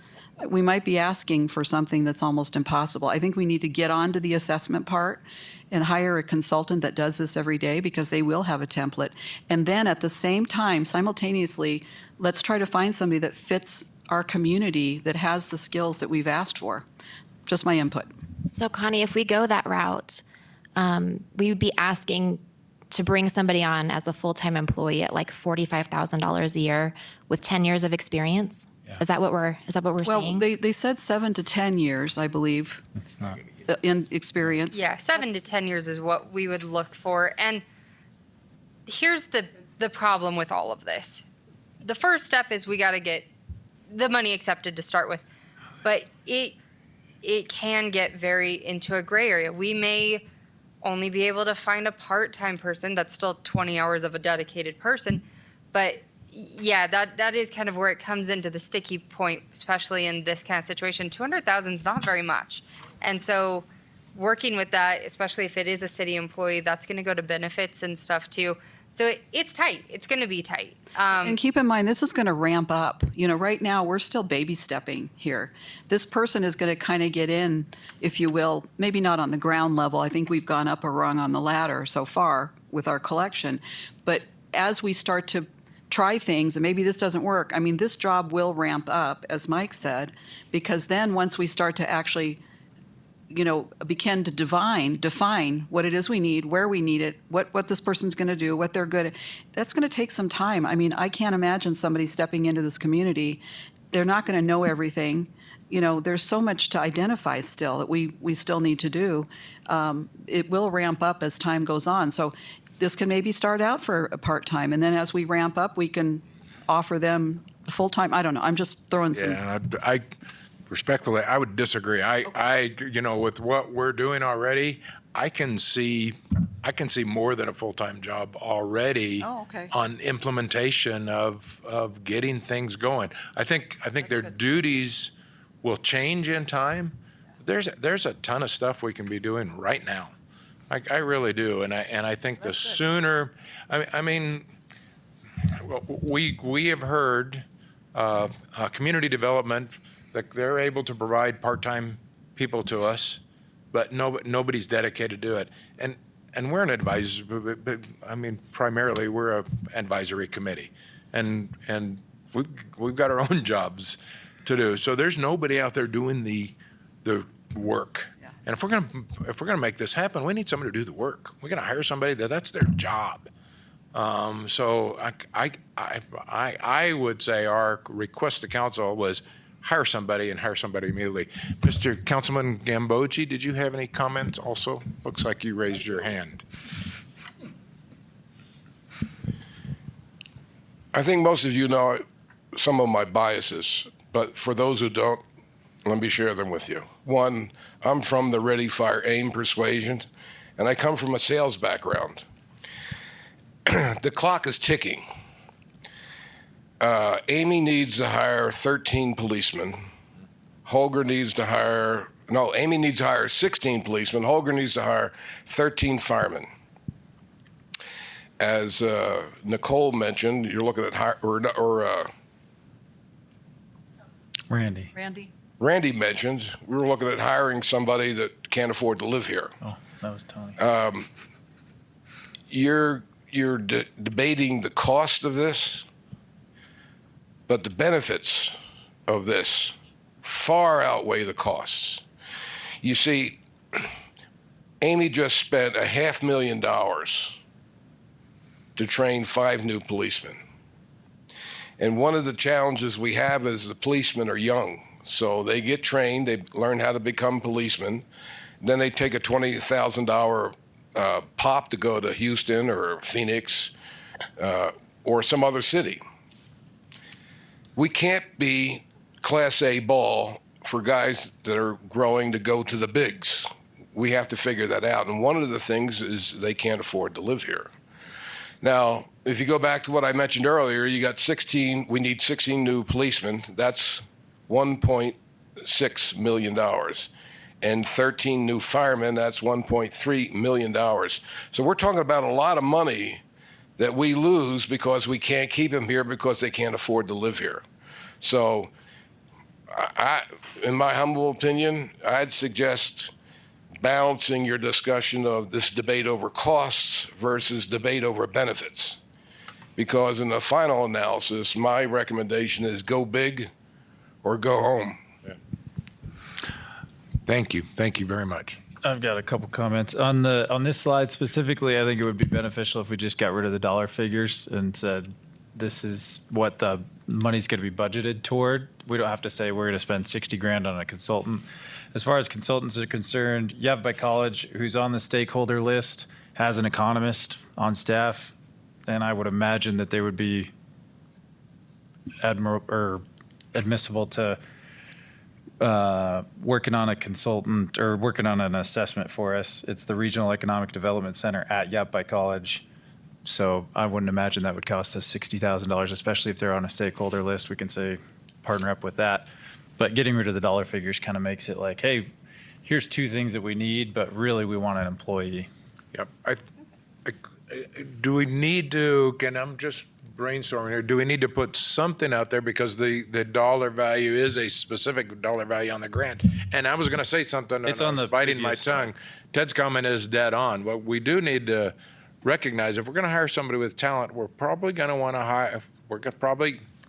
we might be asking for something that's almost impossible. I think we need to get on to the assessment part and hire a consultant that does this every day because they will have a template. And then at the same time, simultaneously, let's try to find somebody that fits our community that has the skills that we've asked for. Just my input. So, Connie, if we go that route, we would be asking to bring somebody on as a full-time employee at like $45,000 a year with 10 years of experience. Is that what we're Well, saying? they said 7 to 10 years, I believe, It's not. in experience. Yeah, 7 to 10 years is what we would look for. And here's the problem with all of this. The first step is we got to get the money accepted to start with. But it can get very into a gray area. We may only be able to find a part-time person that's still 20 hours of a dedicated person. But yeah, that is kind of where it comes into the sticky point, especially in this kind of situation. 200,000 is not very much. And so working with that, especially if it is a city employee, that's going to go to benefits and stuff too. So it's tight. It's going to be tight. And keep in mind, this is going to ramp up. Right now, we're still baby stepping here. This person is going to kind of get in, if you will, maybe not on the ground level. I think we've gone up a rung on the ladder so far with our collection. But as we start to try things, and maybe this doesn't work, I mean, this job will ramp up, as Mike said, because then once we start to actually begin to define what it is we need, where we need it, what this person's going to do, what they're good at. That's going to take some time. I mean, I can't imagine somebody stepping into this community. They're not going to know everything. There's so much to identify still that we still need to do. It will ramp up as time goes on. So this can maybe start out for a part-time, and then as we ramp up, we can offer them the full-time. I don't know. I'm just throwing some. Yeah, I respectfully, I would disagree. I with what we're doing already, I can see more than a full-time job already Oh, okay. on implementation of getting things going. I think their duties will change in time. There's a ton of stuff we can be doing right now. I really do, and I think the sooner. I mean, we have heard community development that they're able to provide part-time people to us, but nobody's dedicated to it. And we're an advisor, but I mean, primarily we're an advisory committee, and we've got our own jobs to do. So there's nobody out there doing the work. Yeah. And if we're gonna make this happen, we need somebody to do the work. We're gonna hire somebody that's their job. So I would say our request to council was hire somebody immediately. Mr. Councilman Gambogi, did you have any comments also? Looks like you raised your hand. I think most of you know some of my biases, but for those who don't, let me share them with you. One, I'm from the Ready, Fire, Aim persuasion, and I come from a sales background. The clock is ticking. Amy needs to hire 13 policemen. Holger needs to hire, no, Amy needs to hire 16 policemen. Holger needs to hire 13 firemen. As Nicole mentioned, you're looking at Randy. Randy mentioned, we were looking at hiring somebody that can't afford to live here. Oh, that was Tony. You're debating the cost of this, but the benefits of this far outweigh the costs. You see, Amy just spent $500,000 to train 5 new policemen. And one of the challenges we have is the policemen are young. So they get trained, they learn how to become policemen. Then they take a $20,000 pop to go to Houston or Phoenix or some other city. We can't be Class A ball for guys that are growing to go to the bigs. We have to figure that out. And one of the things is they can't afford to live here. Now, if you go back to what I mentioned earlier, you got 16, we need 16 new policemen. That's $1.6 million. And 13 new firemen, that's $1.3 million. So we're talking about a lot of money that we lose because we can't keep them here because they can't afford to live here. So in my humble opinion, I'd suggest balancing your discussion of this debate over costs versus debate over benefits. Because in the final analysis, my recommendation is go big or go home. Thank you. Thank you very much. I've got a couple comments on this slide specifically. I think it would be beneficial if we just got rid of the dollar figures and said this is what the money's going to be budgeted toward. We don't have to say we're going to spend 60 grand on a consultant. As far as consultants are concerned, Yavapai College, who's on the stakeholder list, has an economist on staff, and I would imagine that they would be admissible to working on a consultant or working on an assessment for us. It's the Regional Economic Development Center at Yavapai College. So I wouldn't imagine that would cost us $60,000, especially if they're on a stakeholder list. We can say partner up with that. But getting rid of the dollar figures kind of makes it like, hey, here's 2 things that we need, but really we want an employee. Yep. Do we need to, I'm just brainstorming here, do we need to put something out there because the dollar value is a specific dollar value on the grant? And I was going to say something, It's and I on was the biting my previous tongue. Ted's comment is dead on. What we do need to recognize, if we're going to hire somebody with talent, we're probably going to want to hire,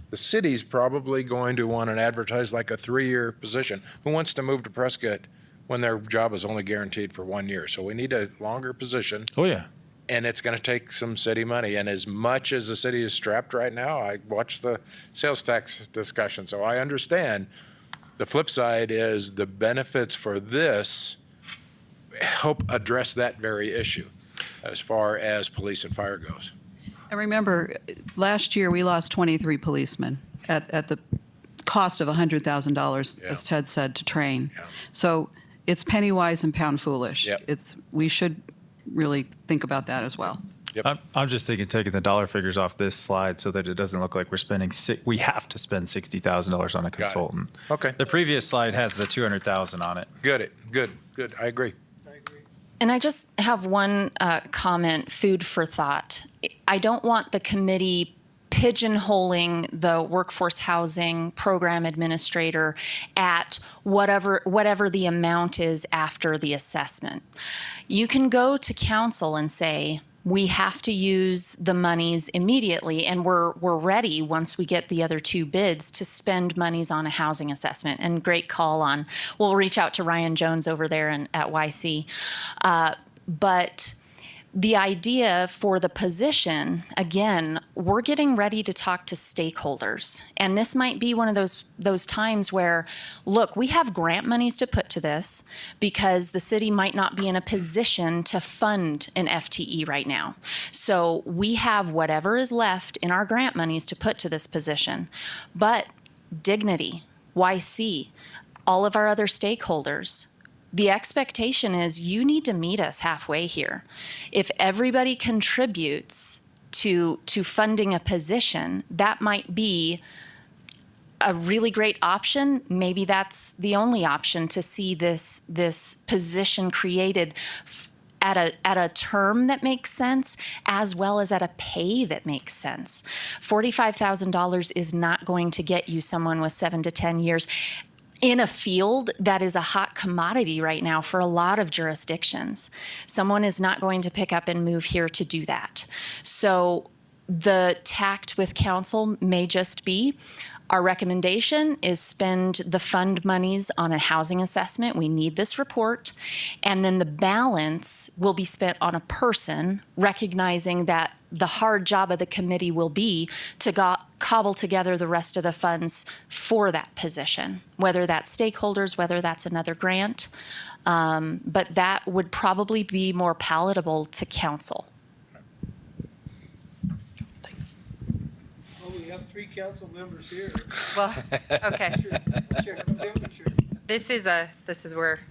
the city's probably going to want to advertise like a 3-year position. Who wants to move to Prescott when their job is only guaranteed for 1 year? So we need a longer position. Oh, yeah. And it's going to take some city money. And as much as the city is strapped right now, I watched the sales tax discussion, so I understand. The flip side is the benefits for this help address that very issue as far as police and fire goes. And remember, last year we lost 23 policemen at the cost of $100,000, Yeah. as Ted said, to train. Yeah. So it's penny wise and pound foolish. Yep. We should really think about that as well. Yep. I'm just thinking taking the dollar figures off this slide so that it doesn't look like we're spending, we have to spend $60,000 on a consultant. Okay. The previous slide has the 200,000 on it. Good. I agree. And I just have one comment, food for thought. I don't want the committee pigeonholing the workforce housing program administrator at whatever the amount is after the assessment. You can go to council and say, we have to use the monies immediately, and we're ready once we get the other 2 bids to spend monies on a housing assessment. And great call on, we'll reach out to Ryan Jones over there at YC. But the idea for the position, again, we're getting ready to talk to stakeholders. And this might be one of those times where, look, we have grant monies to put to this because the city might not be in a position to fund an FTE right now. So we have whatever is left in our grant monies to put to this position. But Dignity, YC, all of our other stakeholders, the expectation is you need to meet us halfway here. If everybody contributes to funding a position, that might be a really great option. Maybe that's the only option to see this position created at a term that makes sense, as well as at a pay that makes sense. $45,000 is not going to get you someone with 7 to 10 years in a field that is a hot commodity right now for a lot of jurisdictions. Someone is not going to pick up and move here to do that. So the tact with council may just be, our recommendation is spend the fund monies on a housing assessment. We need this report. And then the balance will be spent on a person, recognizing that the hard job of the committee will be to cobble together the rest of the funds for that position, whether that's stakeholders, whether that's another grant. But that would probably be more palatable to council. Well, we have 3 council members here. Well, okay. Check the temperature. This is where,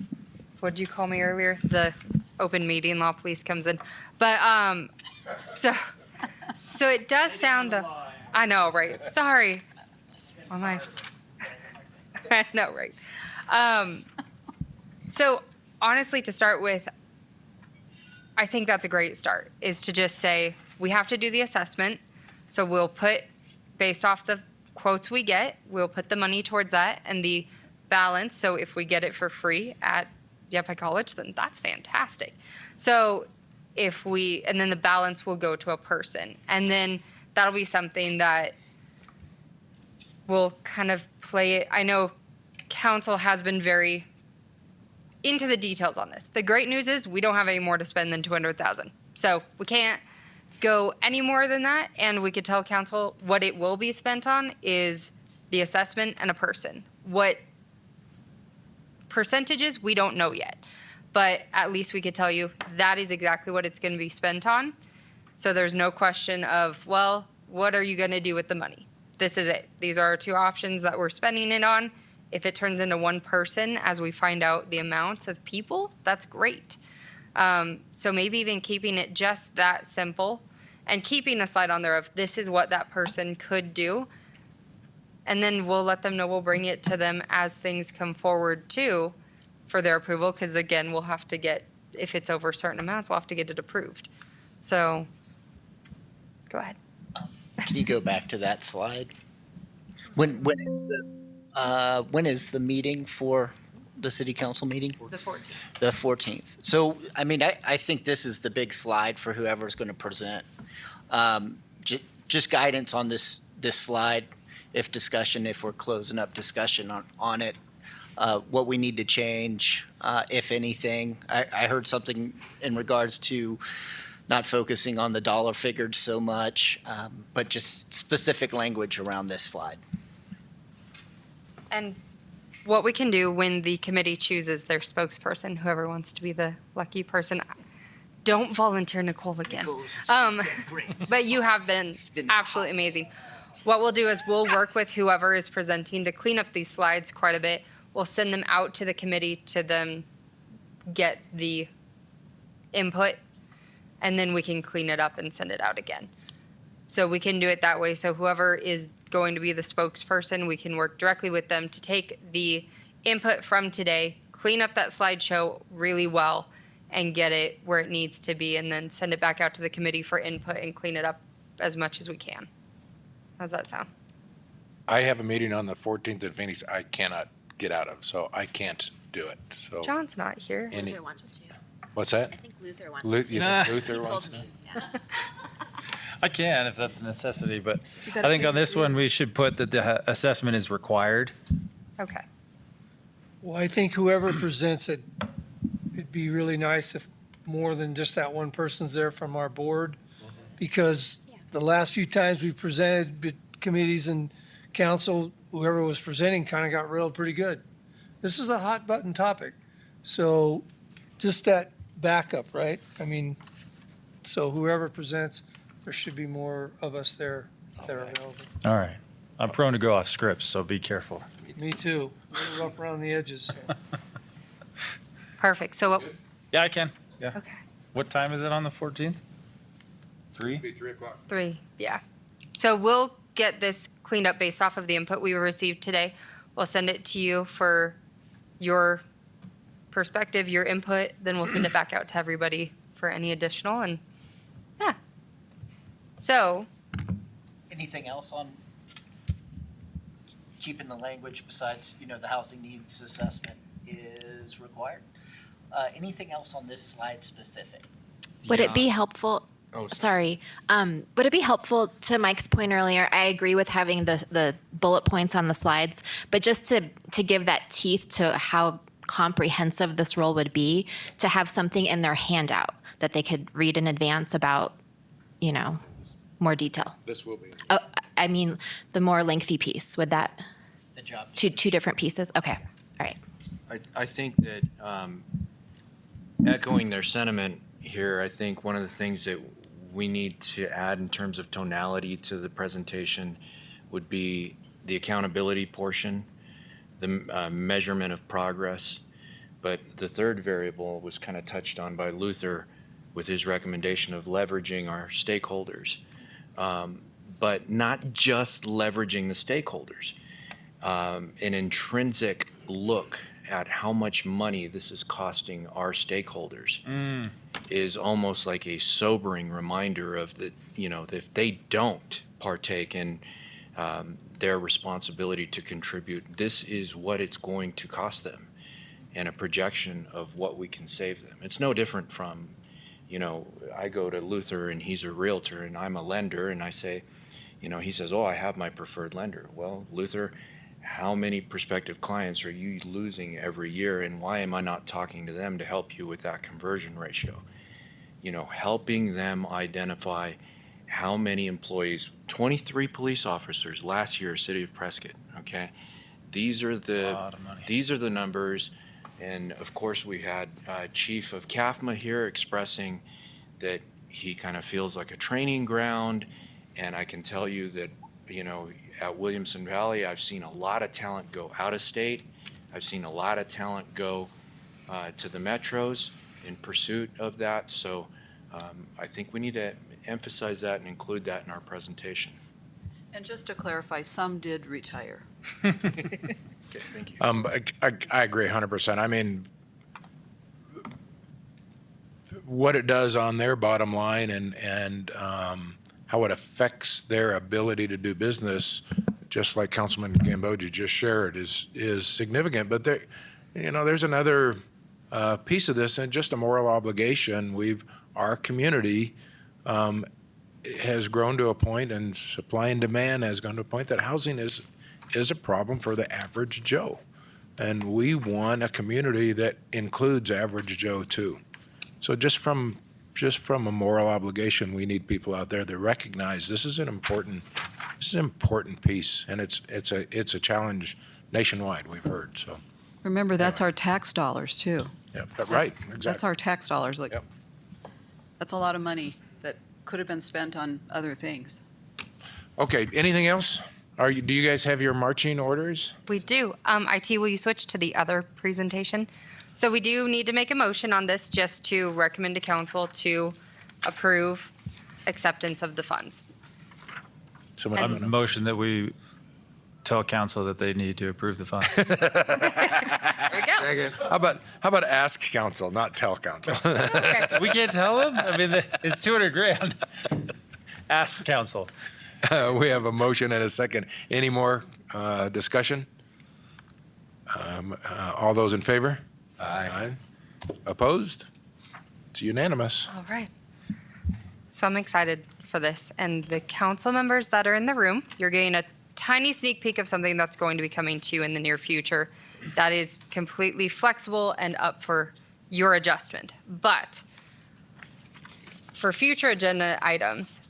what did you call me earlier? The open meeting law police comes in. But, so it does sound I know, right? Sorry. I know, right? So honestly, to start with, I think that's a great start, is to just say, we have to do the assessment. So we'll put, based off the quotes we get, we'll put the money towards that and the balance. So if we get it for free at Yavapai College, then that's fantastic. So and then the balance will go to a person. And then that'll be something that will kind of play it. I know council has been very into the details on this. The great news is we don't have any more to spend than $200,000. So we can't go any more than that. And we could tell council what it will be spent on is the assessment and a person. What percentages, we don't know yet. But at least we could tell you that is exactly what it's going to be spent on. So there's no question of, well, what are you going to do with the money? This is it. These are our 2 options that we're spending it on. If it turns into one person as we find out the amounts of people, that's great. So maybe even keeping it just that simple and keeping a slide on there of this is what that person could do. And then we'll let them know, we'll bring it to them as things come forward too for their approval. Because again, we'll have to get, if it's over certain amounts, we'll have to get it approved. So go ahead. Can you go back to that slide? When is the meeting for the city council meeting? The 14th. The 14th. So, I mean, I think this is the big slide for whoever's going to present. Just guidance on this slide, if we're closing up discussion on it, what we need to change, if anything. I heard something in regards to not focusing on the dollar figures so much, but just specific language around this slide. And what we can do when the committee chooses their spokesperson, whoever wants to be the lucky person, don't volunteer Nicole again. But you have been absolutely amazing. What we'll do is we'll work with whoever is presenting to clean up these slides quite a bit. We'll send them out to the committee to then get the input, and then we can clean it up and send it out again. So we can do it that way. So whoever is going to be the spokesperson, we can work directly with them to take the input from today, clean up that slideshow really well, and get it where it needs to be, and then send it back out to the committee for input and clean it up as much as we can. How's that sound? I have a meeting on the 14th in Phoenix I cannot get out of, so I can't do it. So John's not here. Luther wants to. what's that? I think Luther wants You to. think He Luther He wants told to? me. Yeah. I can if that's a necessity, but I gotta think on figure this it one, out. we should put that the assessment is required. Okay. Well, I think whoever presents it, it'd be really nice if more than just that one person's there from our board. Because the last few times we presented, committees and council, whoever was presenting kind of got railed pretty good. This is a hot button topic. So just that backup, right? I mean, so whoever presents, there should be more of us there that are available. All right. I'm prone to go off script, so be careful. Me too. A little rough around the edges. Perfect. So, Yeah, I can. okay, What time is it on the 14th? 3? Be 3 o'clock. 3, yeah. So we'll get this cleaned up based off of the input we received today. We'll send it to you for your perspective, your input, then we'll send it back out to everybody for any additional, and, yeah. So, Anything else on keeping the language besides, the housing needs assessment is required? Anything else on this slide specific? Would it be helpful? Oh, Sorry. Would it be helpful, to Mike's point earlier? I agree with having the bullet points on the slides, but just to give that teeth to how comprehensive this role would be, to have something in their handout that they could read in advance about, more detail. This will be. Oh, I mean, the more lengthy piece, would that, The job. two different pieces? Okay, all right. I think that echoing their sentiment here, I think one of the things that we need to add in terms of tonality to the presentation would be the accountability portion, the measurement of progress. But the third variable was kind of touched on by Luther with his recommendation of leveraging our stakeholders. But not just leveraging the stakeholders. An intrinsic look at how much money this is costing our stakeholders is almost like a sobering reminder of that, if they don't partake in their responsibility to contribute, this is what it's going to cost them, and a projection of what we can save them. It's no different from, I go to Luther and he's a realtor and I'm a lender, and I say, he says, oh, I have my preferred lender. Well, Luther, how many prospective clients are you losing every year, and why am I not talking to them to help you with that conversion ratio? Helping them identify how many employees, 23 police officers last year, City of Prescott, okay? These are A lot of money. these are the numbers. And of course, we had Chief of CAFMA here expressing that he kind of feels like a training ground. And I can tell you that, at Williamson Valley, I've seen a lot of talent go out of state. I've seen a lot of talent go to the metros in pursuit of that. So I think we need to emphasize that and include that in our presentation. And just to clarify, some did retire. Okay, thank you. I agree 100%. I mean, what it does on their bottom line and how it affects their ability to do business, just like Councilman Gambogi just shared, is significant. But there's another piece of this, and just a moral obligation. Our community has grown to a point, and supply and demand has gone to a point that housing is a problem for the average Joe. And we want a community that includes average Joe too. So just from a moral obligation, we need people out there that recognize this is an important piece, and it's a challenge nationwide, we've heard, so. Remember, that's our tax dollars, too. Yeah, right, That's exactly. our tax dollars. Yep. That's a lot of money that could have been spent on other things. Okay, anything else? Do you guys have your marching orders? we do. IT, will you switch to the other presentation? So we do need to make a motion on this just to recommend to council to approve acceptance of the funds. Somebody I wanna- motion that we tell council that they need to approve the funds. There we go. How about ask council, not tell council? Okay. We can't tell them? I mean, it's 200 grand. Ask council. We have a motion and a second. Any more discussion? All those in favor? Aye. Opposed? It's unanimous. All right. So I'm excited for this. And the council members that are in the room, you're getting a tiny sneak peek of something that's going to be coming to you in the near future that is completely flexible and up for your adjustment. But for future agenda items,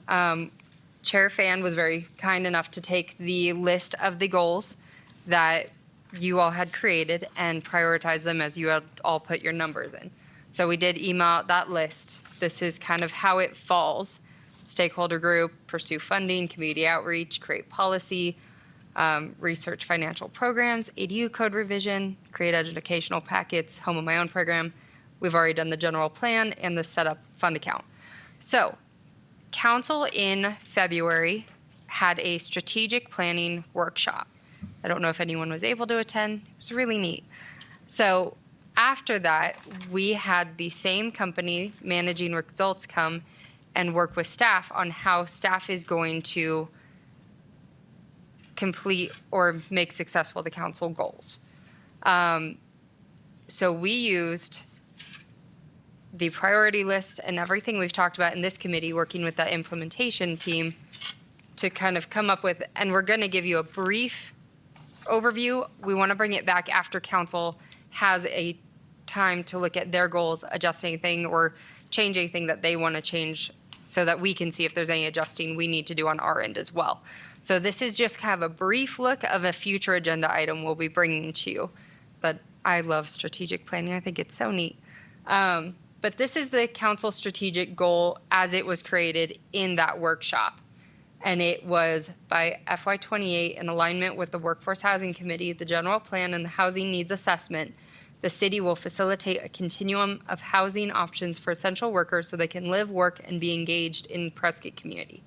Chair Fan was very kind enough to take the list of the goals that you all had created and prioritize them as you had all put your numbers in. So we did email out that list. This is kind of how it falls. Stakeholder group, pursue funding, community outreach, create policy, research financial programs, ADU code revision, create educational packets, home of my own program. We've already done the general plan and the setup fund account. So council in February had a strategic planning workshop. I don't know if anyone was able to attend. It was really neat. So after that, we had the same company, Managing Results, come and work with staff on how staff is going to complete or make successful the council goals. So we used the priority list and everything we've talked about in this committee, working with the implementation team to kind of come up with, and we're going to give you a brief overview. We want to bring it back after council has a time to look at their goals, adjust anything or change anything that they want to change so that we can see if there's any adjusting we need to do on our end as well. So this is just kind of a brief look of a future agenda item we'll be bringing to you. But I love strategic planning. I think it's so neat. But this is the council strategic goal as it was created in that workshop. And it was by FY28 in alignment with the Workforce Housing Committee, the general plan, and the housing needs assessment. The city will facilitate a continuum of housing options for essential workers so they can live, work, and be engaged in Prescott community.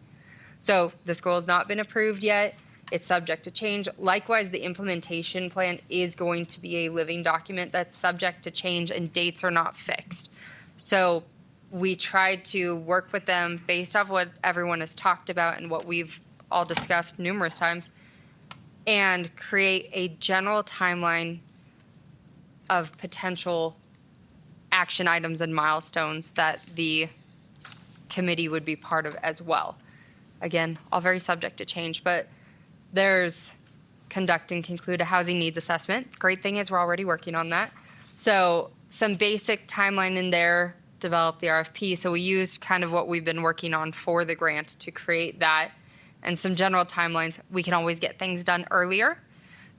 So this goal has not been approved yet. It's subject to change. Likewise, the implementation plan is going to be a living document that's subject to change and dates are not fixed. So we tried to work with them based off what everyone has talked about and what we've all discussed numerous times and create a general timeline of potential action items and milestones that the committee would be part of as well. Again, all very subject to change, but there's conduct and conclude a housing needs assessment. Great thing is we're already working on that. So some basic timeline in there, develop the RFP. So we used kind of what we've been working on for the grant to create that and some general timelines. We can always get things done earlier.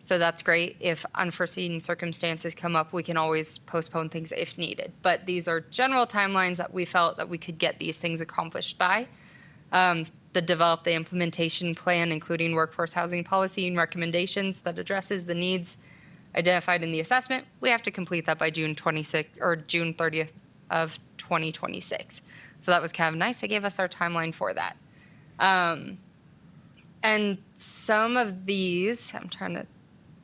So that's great. If unforeseen circumstances come up, we can always postpone things if needed. But these are general timelines that we felt that we could get these things accomplished by. Develop the implementation plan, including workforce housing policy and recommendations that addresses the needs identified in the assessment. We have to complete that by June 26th or June 30th of 2026. So that was kind of nice. They gave us our timeline for that. And some of these, I'm trying to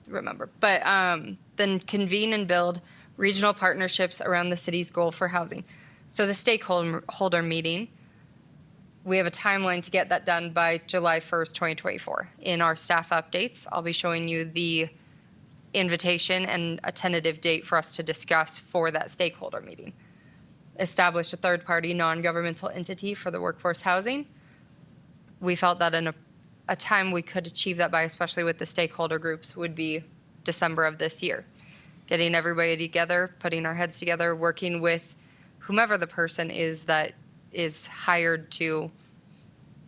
remember, but then convene and build regional partnerships around the city's goal for housing. So the stakeholder meeting, we have a timeline to get that done by July 1st, 2024. In our staff updates, I'll be showing you the invitation and a tentative date for us to discuss for that stakeholder meeting. Establish a third-party non-governmental entity for the workforce housing. We felt that in a time we could achieve that by, especially with the stakeholder groups, would be December of this year. Getting everybody together, putting our heads together, working with whomever the person is that is hired to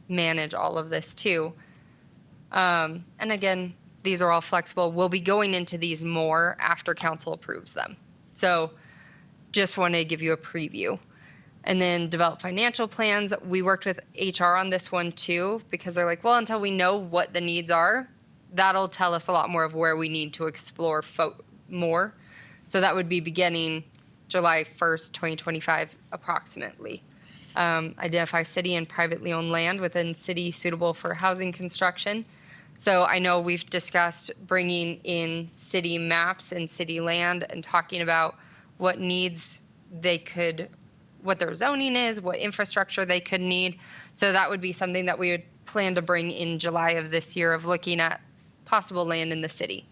manage all of this too. And again, these are all flexible. We'll be going into these more after council approves them. So just want to give you a preview. And then develop financial plans. We worked with HR on this one too, because they're like, well, until we know what the needs are, that'll tell us a lot more of where we need to explore more. So that would be beginning July 1st, 2025, approximately. Identify city and privately owned land within city suitable for housing construction. So I know we've discussed bringing in city maps and city land and talking about what needs they could, what their zoning is, what infrastructure they could need. So that would be something that we would plan to bring in July of this year, of looking at possible land in the city,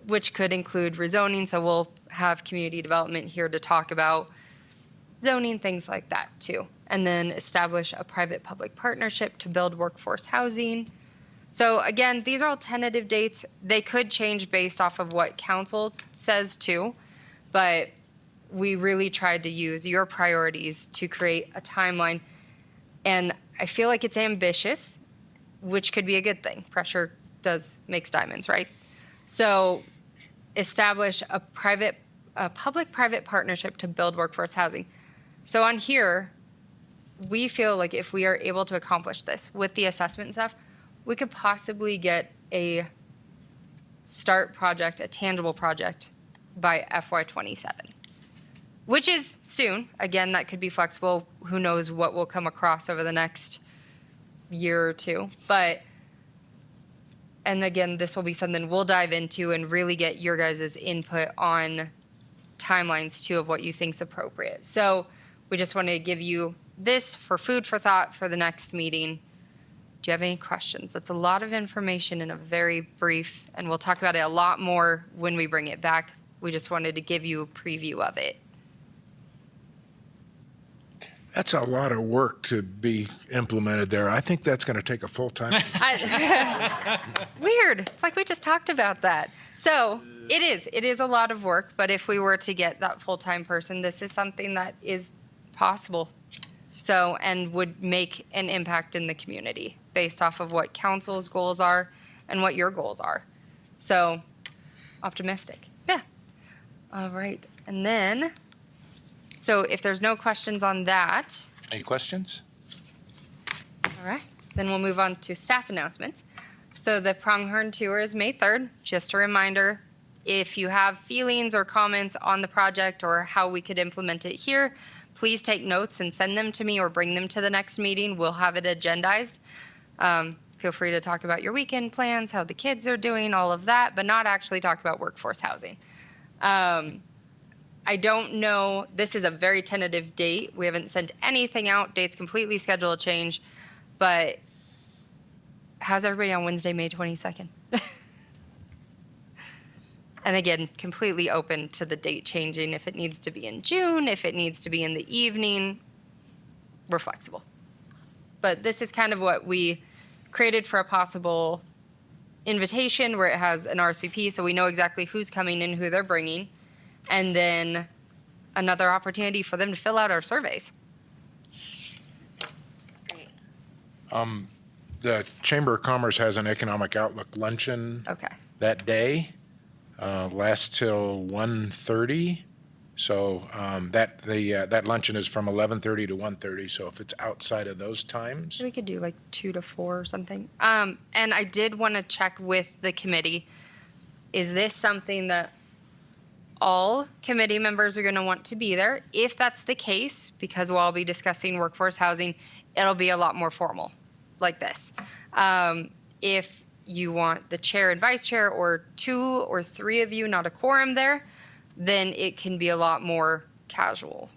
which could include rezoning. So we'll have community development here to talk about zoning, things like that too. And then establish a private-public partnership to build workforce housing. So again, these are all tentative dates. They could change based off of what council says too, but we really tried to use your priorities to create a timeline. And I feel like it's ambitious, which could be a good thing. Pressure makes diamonds, right? So establish a public-private partnership to build workforce housing. So on here, we feel like if we are able to accomplish this with the assessment and stuff, we could possibly get a start project, a tangible project by FY27, which is soon. Again, that could be flexible. Who knows what will come across over the next year or two. And again, this will be something we'll dive into and really get your guys' input on timelines too of what you think is appropriate. So we just wanted to give you this for food for thought for the next meeting. Do you have any questions? That's a lot of information in a very brief, and we'll talk about it a lot more when we bring it back. We just wanted to give you a preview of it. That's a lot of work to be implemented there. I think that's going to take a full-time. Weird. It's like we just talked about that. So it is a lot of work, but if we were to get that full-time person, this is something that is possible. So, and would make an impact in the community based off of what council's goals are and what your goals are. So, optimistic. Yeah. All right. And then, so if there's no questions on that, Any questions? all right, then we'll move on to staff announcements. So the Pronghorn Tour is May 3rd. Just a reminder, if you have feelings or comments on the project or how we could implement it here, please take notes and send them to me or bring them to the next meeting. We'll have it agendized. Feel free to talk about your weekend plans, how the kids are doing, all of that, but not actually talk about workforce housing. I don't know, this is a very tentative date. We haven't sent anything out. Date's completely scheduled to change, but how's everybody on Wednesday, May 22nd? And again, completely open to the date changing. If it needs to be in June, if it needs to be in the evening, we're flexible. But this is kind of what we created for a possible invitation where it has an RSVP, so we know exactly who's coming and who they're bringing. And then another opportunity for them to fill out our surveys. That's great. The Chamber of Commerce has an economic outlook luncheon Okay. that day. Lasts till 1:30. So that luncheon is from 11:30 to 1:30. So if it's outside of those times, So we could do like 2 to 4 or something. And I did want to check with the committee. Is this something that all committee members are going to want to be there? If that's the case, because we'll all be discussing workforce housing, it'll be a lot more formal, like this. If you want the chair and vice chair or 2 or 3 of you, not a quorum there, then it can be a lot more casual.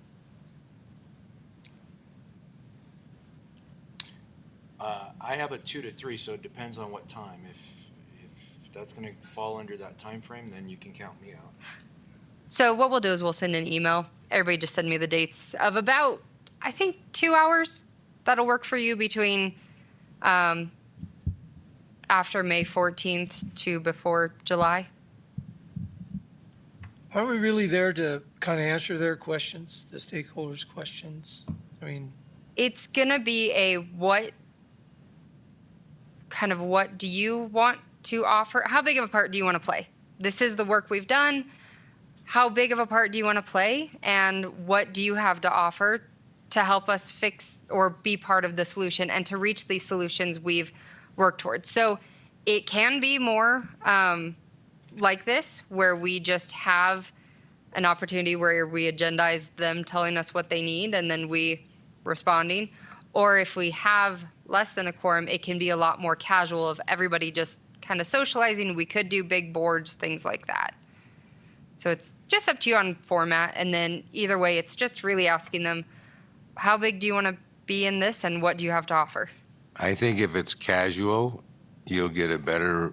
I have a 2 to 3, so it depends on what time. If that's going to fall under that time frame, then you can count me out. So what we'll do is we'll send an email. Everybody just send me the dates of about, I think, 2 hours. That'll work for you between after May 14th to before July. Aren't we really there to kind of answer their questions, the stakeholders' questions? I mean, It's going to be a what do you want to offer? How big of a part do you want to play? This is the work we've done. How big of a part do you want to play? And what do you have to offer to help us fix or be part of the solution and to reach these solutions we've worked towards? So it can be more like this, where we just have an opportunity where we agendize them telling us what they need and then we responding. Or if we have less than a quorum, it can be a lot more casual of everybody just kind of socializing. We could do big boards, things like that. So it's just up to you on format. And then either way, it's just really asking them, how big do you want to be in this and what do you have to offer? I think if it's casual, you'll get a better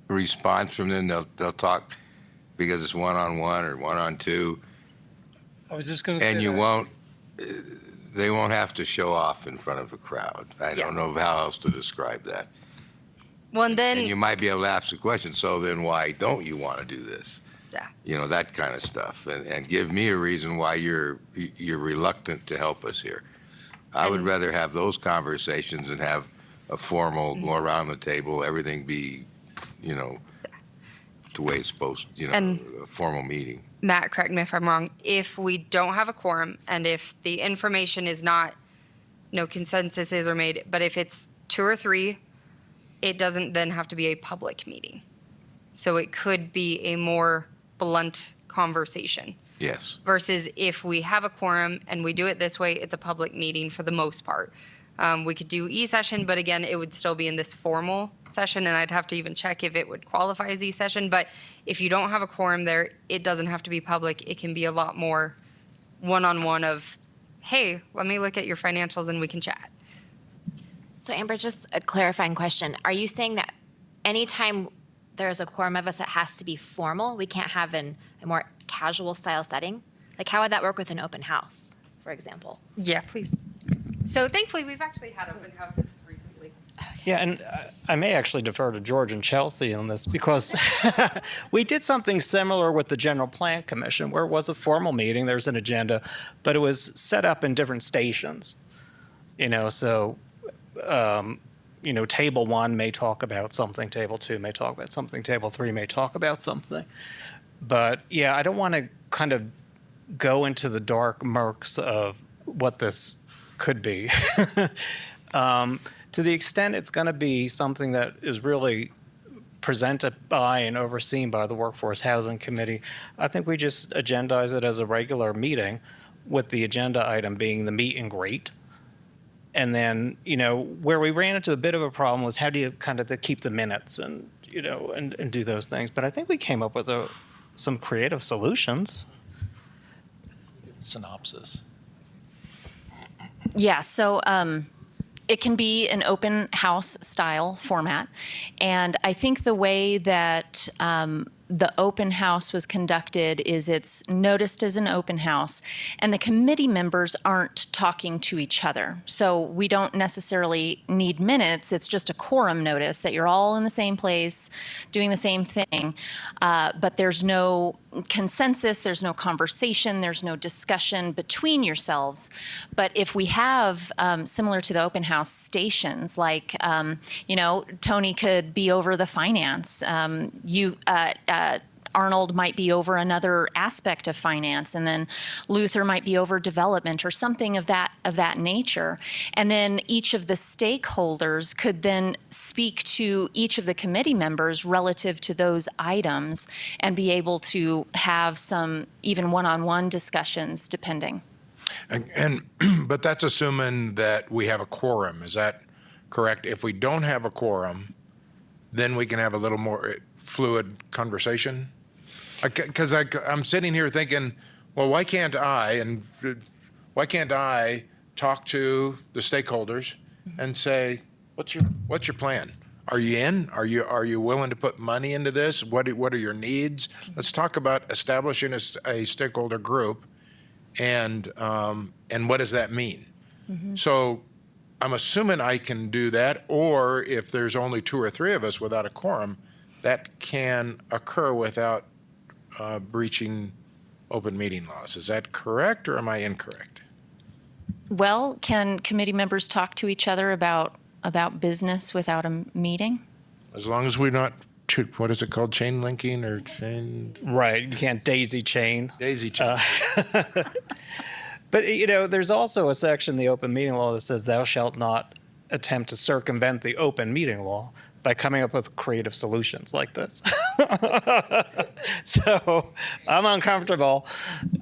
response from them. They'll talk because it's one-on-one or one-on-two, I was just going to say and you that. won't. They won't have to show off in front of a crowd. I don't know how else to describe that. Well, and then And you might be able to ask the question, so then why don't you want to do this? Yeah. You know, that kind of stuff, and give me a reason why you're reluctant to help us here. I would rather have those conversations and have a formal, go around the table, everything be, you know, the way it's supposed, you know, And- a formal meeting. Matt, correct me if I'm wrong, if we don't have a quorum and if the information is not, no consensuses are made, but if it's 2 or 3, it doesn't then have to be a public meeting. So it could be a more blunt conversation Yes. versus if we have a quorum and we do it this way, it's a public meeting for the most part. We could do e-session, but again, it would still be in this formal session, and I'd have to even check if it would qualify as e-session. But if you don't have a quorum there, it doesn't have to be public. It can be a lot more one-on-one of, hey, let me look at your financials and we can chat. So Amber, just a clarifying question. Are you saying that anytime there's a quorum of us, it has to be formal? We can't have a more casual style setting? Like how would that work with an open house, for example? Yeah, please. So thankfully, we've actually had open houses recently. Yeah, and I may actually defer to George and Chelsea on this because we did something similar with the General Plan Commission where it was a formal meeting, there's an agenda, but it was set up in different stations. You know, so, you know, table 1 may talk about something, table 2 may talk about something, table 3 may talk about something. But yeah, I don't want to kind of go into the dark murks of what this could be. To the extent it's going to be something that is really presented by and overseen by the Workforce Housing Committee, I think we just agendize it as a regular meeting with the agenda item being the meet and greet. And then, you know, where we ran into a bit of a problem was how do you kind of keep the minutes and, you know, and do those things. But I think we came up with some creative solutions. Synopsis. Yeah, so it can be an open house style format. And I think the way that the open house was conducted is it's noticed as an open house and the committee members aren't talking to each other. So we don't necessarily need minutes. It's just a quorum notice that you're all in the same place doing the same thing. But there's no consensus, there's no conversation, there's no discussion between yourselves. But if we have, similar to the open house stations, like, you know, Tony could be over the finance, Arnold might be over another aspect of finance, and then Luther might be over development or something of that nature. And then each of the stakeholders could then speak to each of the committee members relative to those items and be able to have some even one-on-one discussions depending. And but that's assuming that we have a quorum. Is that correct? If we don't have a quorum, then we can have a little more fluid conversation. Because I'm sitting here thinking, well, why can't I talk to the stakeholders and say, what's your plan? Are you in? Are you willing to put money into this? What are your needs? Let's talk about establishing a stakeholder group, and what does that mean? Mm-hmm. So I'm assuming I can do that, or if there's only 2 or 3 of us without a quorum, that can occur without breaching open meeting laws. Is that correct, or am I incorrect? Well, can committee members talk to each other about business without a meeting? As long as we're not, what is it called, chain linking or chain? Right, you can't daisy chain. Daisy chain. But, you know, there's also a section in the open meeting law that says thou shalt not attempt to circumvent the open meeting law by coming up with creative solutions like this. So I'm uncomfortable.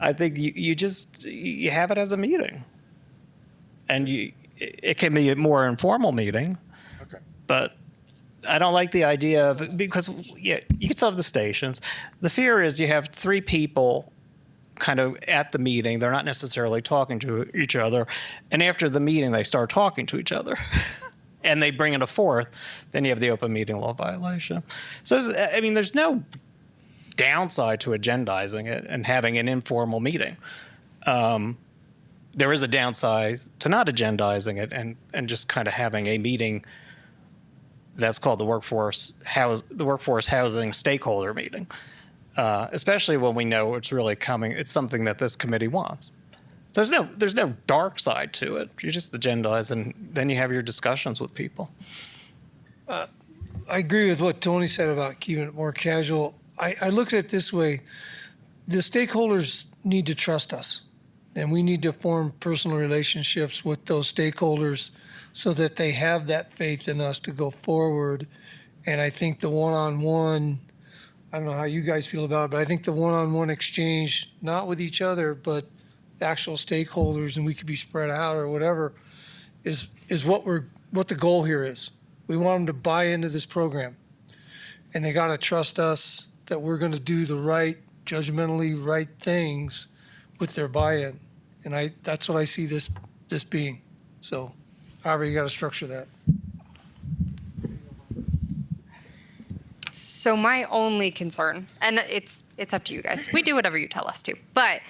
I think you have it as a meeting. And it can be a more informal meeting. Okay. But I don't like the idea of, because yeah, you can still have the stations. The fear is you have 3 people kind of at the meeting. They're not necessarily talking to each other. And after the meeting, they start talking to each other. And they bring in a 4th, then you have the open meeting law violation. So, I mean, there's no downside to agendizing it and having an informal meeting. There is a downside to not agendizing it and just kind of having a meeting that's called the workforce housing stakeholder meeting. especially when we know it's really coming. It's something that this committee wants. There's no dark side to it. You just agendize, and then you have your discussions with people. I agree with what Tony said about keeping it more casual. I look at it this way. The stakeholders need to trust us, and we need to form personal relationships with those stakeholders so that they have that faith in us to go forward. And I think the one-on-one, I don't know how you guys feel about it, but I think the one-on-one exchange, not with each other, but the actual stakeholders, and we could be spread out or whatever, is what the goal here is. We want them to buy into this program, and they got to trust us that we're going to do the right, judgmentally right things with their buy-in. And that's what I see this being. So, however you got to structure that. So my only concern, and it's up to you guys. We do whatever you tell us to, but,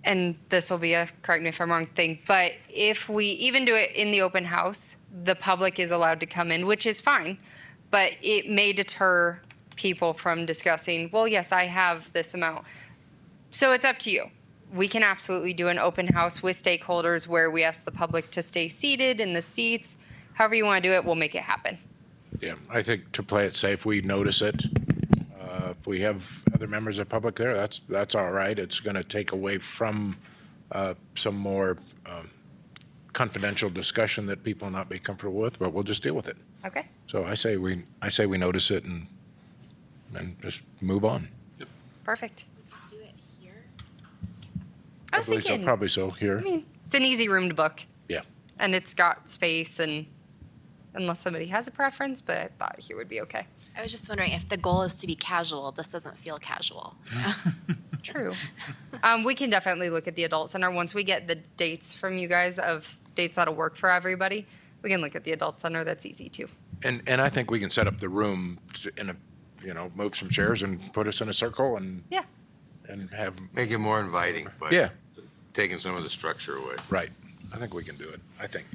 and this will be a, correct me if I'm wrong, thing, but if we even do it in the open house, the public is allowed to come in, which is fine, but it may deter people from discussing, well, yes, I have this amount. So it's up to you. We can absolutely do an open house with stakeholders where we ask the public to stay seated in the seats. However you want to do it, we'll make it happen. Yeah, I think to play it safe, we notice it. If we have other members of the public there, that's all right. It's going to take away from some more confidential discussion that people will not be comfortable with, but we'll just deal with it. Okay? So I say we notice it and just move on. Perfect. Do it here. I was Probably so, thinking, probably so here. I mean, it's an easy room to book. Yeah. And it's got space, and unless somebody has a preference, but I thought here would be okay. I was just wondering if the goal is to be casual, this doesn't feel casual. True. We can definitely look at the adult center once we get the dates from you guys of dates that'll work for everybody. We can look at the adult center. That's easy too. And I think we can set up the room in a, move some chairs and put us in a circle and Yeah. and have, Make it more inviting, but yeah, taking some of the structure away. right. I think we can do it. I think.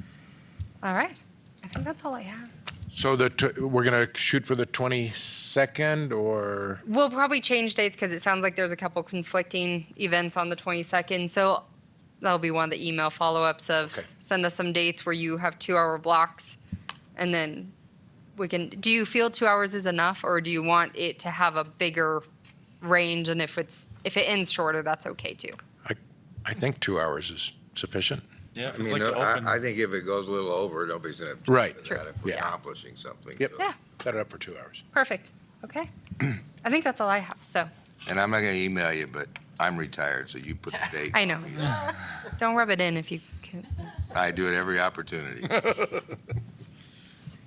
All right. I think that's all I have. So we're going to shoot for the 22nd, or? We'll probably change dates because it sounds like there's a couple conflicting events on the 22nd. So that'll be one of the email follow-ups of Okay. send us some dates where you have 2-hour blocks, and then we can. Do you feel 2 hours is enough, or do you want it to have a bigger range? And if it ends shorter, that's okay too. I think 2 hours is sufficient. Yeah, I mean, I think if it goes a little over, nobody's going to Right. object to that if we're Yeah. accomplishing something. Yep. so. Yeah. Set it up for 2 hours. Perfect. Okay. I think that's all I have. So And I'm not going to email you, but I'm retired, so you put the date. I know. Don't rub it in if you can. I do it every opportunity.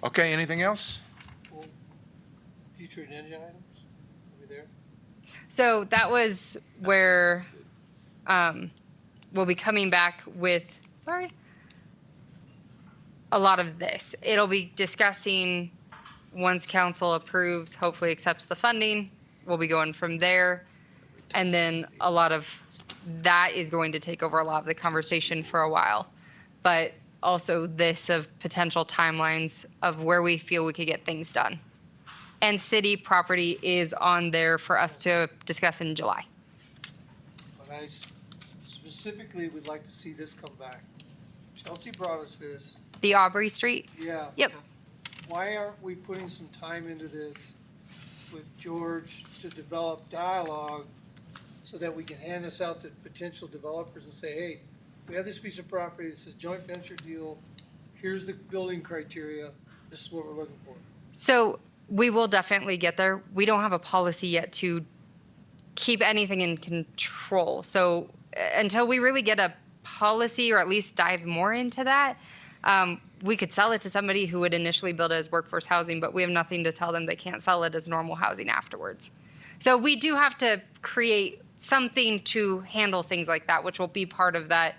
Okay, anything else? Future agenda items? Are we there? So that was where we'll be coming back with, a lot of this. It'll be discussing once council approves, hopefully accepts the funding, we'll be going from there. And then a lot of that is going to take over a lot of the conversation for a while. But also this of potential timelines of where we feel we could get things done. And city property is on there for us to discuss in July. But I specifically would like to see this come back. Chelsea brought us this. The Aubrey Street, Yeah. Yep. Why aren't we putting some time into this with George to develop dialogue so that we can hand this out to potential developers and say, hey, we have this piece of property, this is a joint venture deal, here's the building criteria, this is what we're looking for. so we will definitely get there. We don't have a policy yet to keep anything in control. So until we really get a policy or at least dive more into that, we could sell it to somebody who would initially build it as workforce housing, but we have nothing to tell them they can't sell it as normal housing afterwards. So we do have to create something to handle things like that, which will be part of that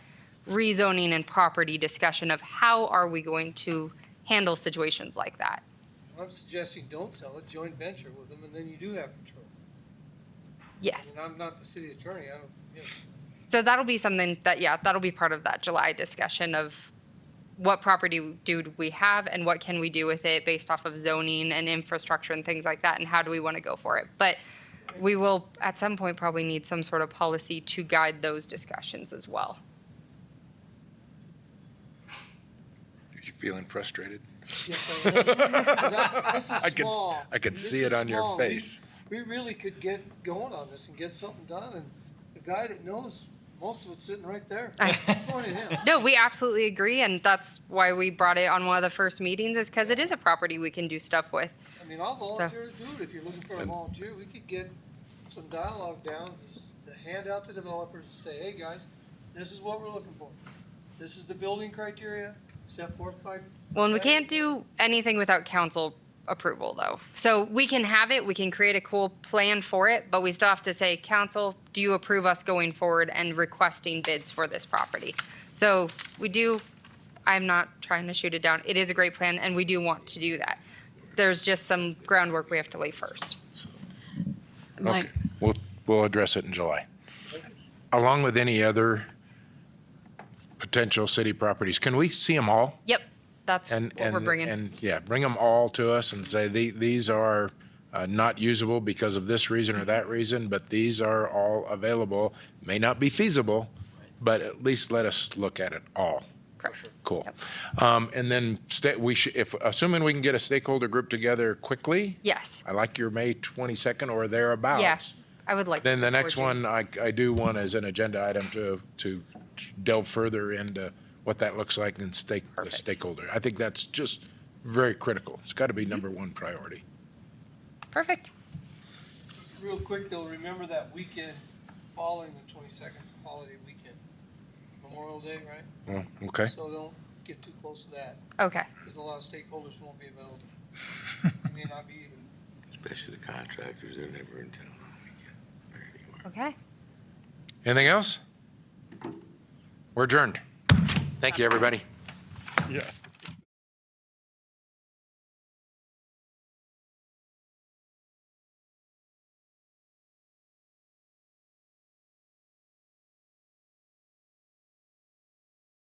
rezoning and property discussion of how are we going to handle situations like that. I'm suggesting don't sell it, joint venture with them, and then you do have control. Yes. And I'm not the city attorney, I don't, So that'll be something that, that'll be part of that July discussion of what property do we have and what can we do with it based off of zoning and infrastructure and things like that, and how do we want to go for it. But we will, at some point, probably need some sort of policy to guide those discussions as well. Are you feeling frustrated? Yes, I am. This is I can, small. I can This see is it on your small. face. We really could get going on this and get something done, and the guy that knows most of it's sitting right there. Point at him. No, we absolutely agree, and that's why we brought it on one of the first meetings, is because it is a property we can do stuff with. I mean, I'll volunteer to do it if you're looking for a volunteer. We could get some dialogue down, to hand out to developers, to say, hey, guys, this is what we're looking for. This is the building criteria set forth by. Well, and we can't do anything without council approval, though. So we can have it, we can create a cool plan for it, but we still have to say, council, do you approve us going forward and requesting bids for this property? So we do, I'm not trying to shoot it down. It is a great plan, and we do want to do that. There's just some groundwork we have to lay first. Mike, Okay, we'll address it in July. Along with any other potential city properties, can we see them all? Yep, that's And, what we're bringing. and yeah, bring them all to us and say, these are not usable because of this reason or that reason, but these are all available. May not be feasible, but at least let us look at it all. Correct. Cool. And then assuming we can get a stakeholder group together quickly, Yes, I like your May 22nd or thereabout. yeah, I would like. Then the to next forward one, I do want as an agenda item to delve further into what that looks like and the Perfect. stakeholder. I think that's just very critical. It's got to be number one priority. you. Perfect. Just real quick, though, remember that weekend following the 22nd, it's a holiday weekend. Memorial Day, right? Well, okay. So don't get too close to that, Okay. because a lot of stakeholders won't be available. May not be even. Especially the contractors, they're never in town on the weekend or anywhere. Okay. Anything else? We're adjourned. Thank you, everybody. Yeah.